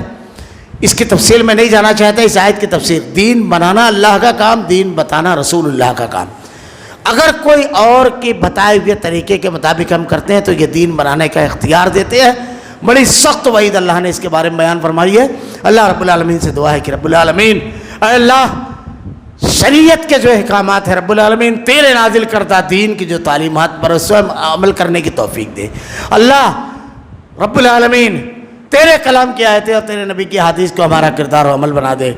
اس کی تفصیل میں نہیں جانا چاہتا. اس آیت کی تفسیر، دین بنانا اللہ کا کام، دین بتانا رسول اللہ کا کام. اگر کوئی اور کے بتائے ہوئے طریقے کے مطابق ہم کرتے ہیں تو یہ دین بنانے کا اختیار دیتے ہیں. بڑی سخت وعید اللہ نے اس کے بارے میں بیان فرمائی ہے. اللہ رب العالمین سے دعا ہے کہ رب العالمین، اے اللہ شریعت کے جو احکامات ہیں رب العالمین تیرے نازل کردہ دین کی جو تعلیمات پر اس پر عمل کرنے کی توفیق دے. اللہ رب العالمین تیرے کلام کی آیتیں اور تیرے نبی کی حدیث کو ہمارا کردار و عمل بنا دے.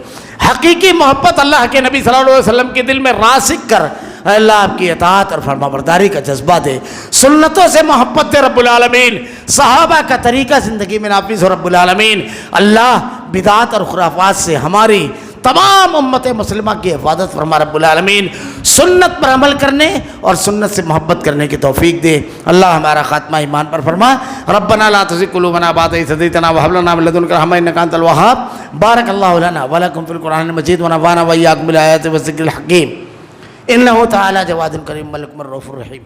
حقیقی محبت اللہ کے نبی صلی اللہ علیہ وسلم کے دل میں راسخ کر، اے اللہ آپ کی اطاعت اور فرما برداری کا جذبہ دے. سنتوں سے محبت دے رب العالمین. صحابہ کا طریقہ زندگی میں نافذ ہو رب العالمین. اللہ بدعات اور خرافات سے ہماری تمام امت مسلمہ کی حفاظت فرما رب العالمین. سنت پر عمل کرنے اور سنت سے محبت کرنے کی توفیق دے. اللہ ہمارا خاتمہ ایمان پر فرما. ربنا لا تزغ قلوبنا بعد إذ هديتنا وهب لنا من لدنك رحمة إنك أنت الوهاب. بارك الله لنا ولكم في القرآن المجيد ونفعنا وإياكم بالآيات والذكر الحكيم. إنه تعالى جواد كريم ملك من رؤوف رحيم.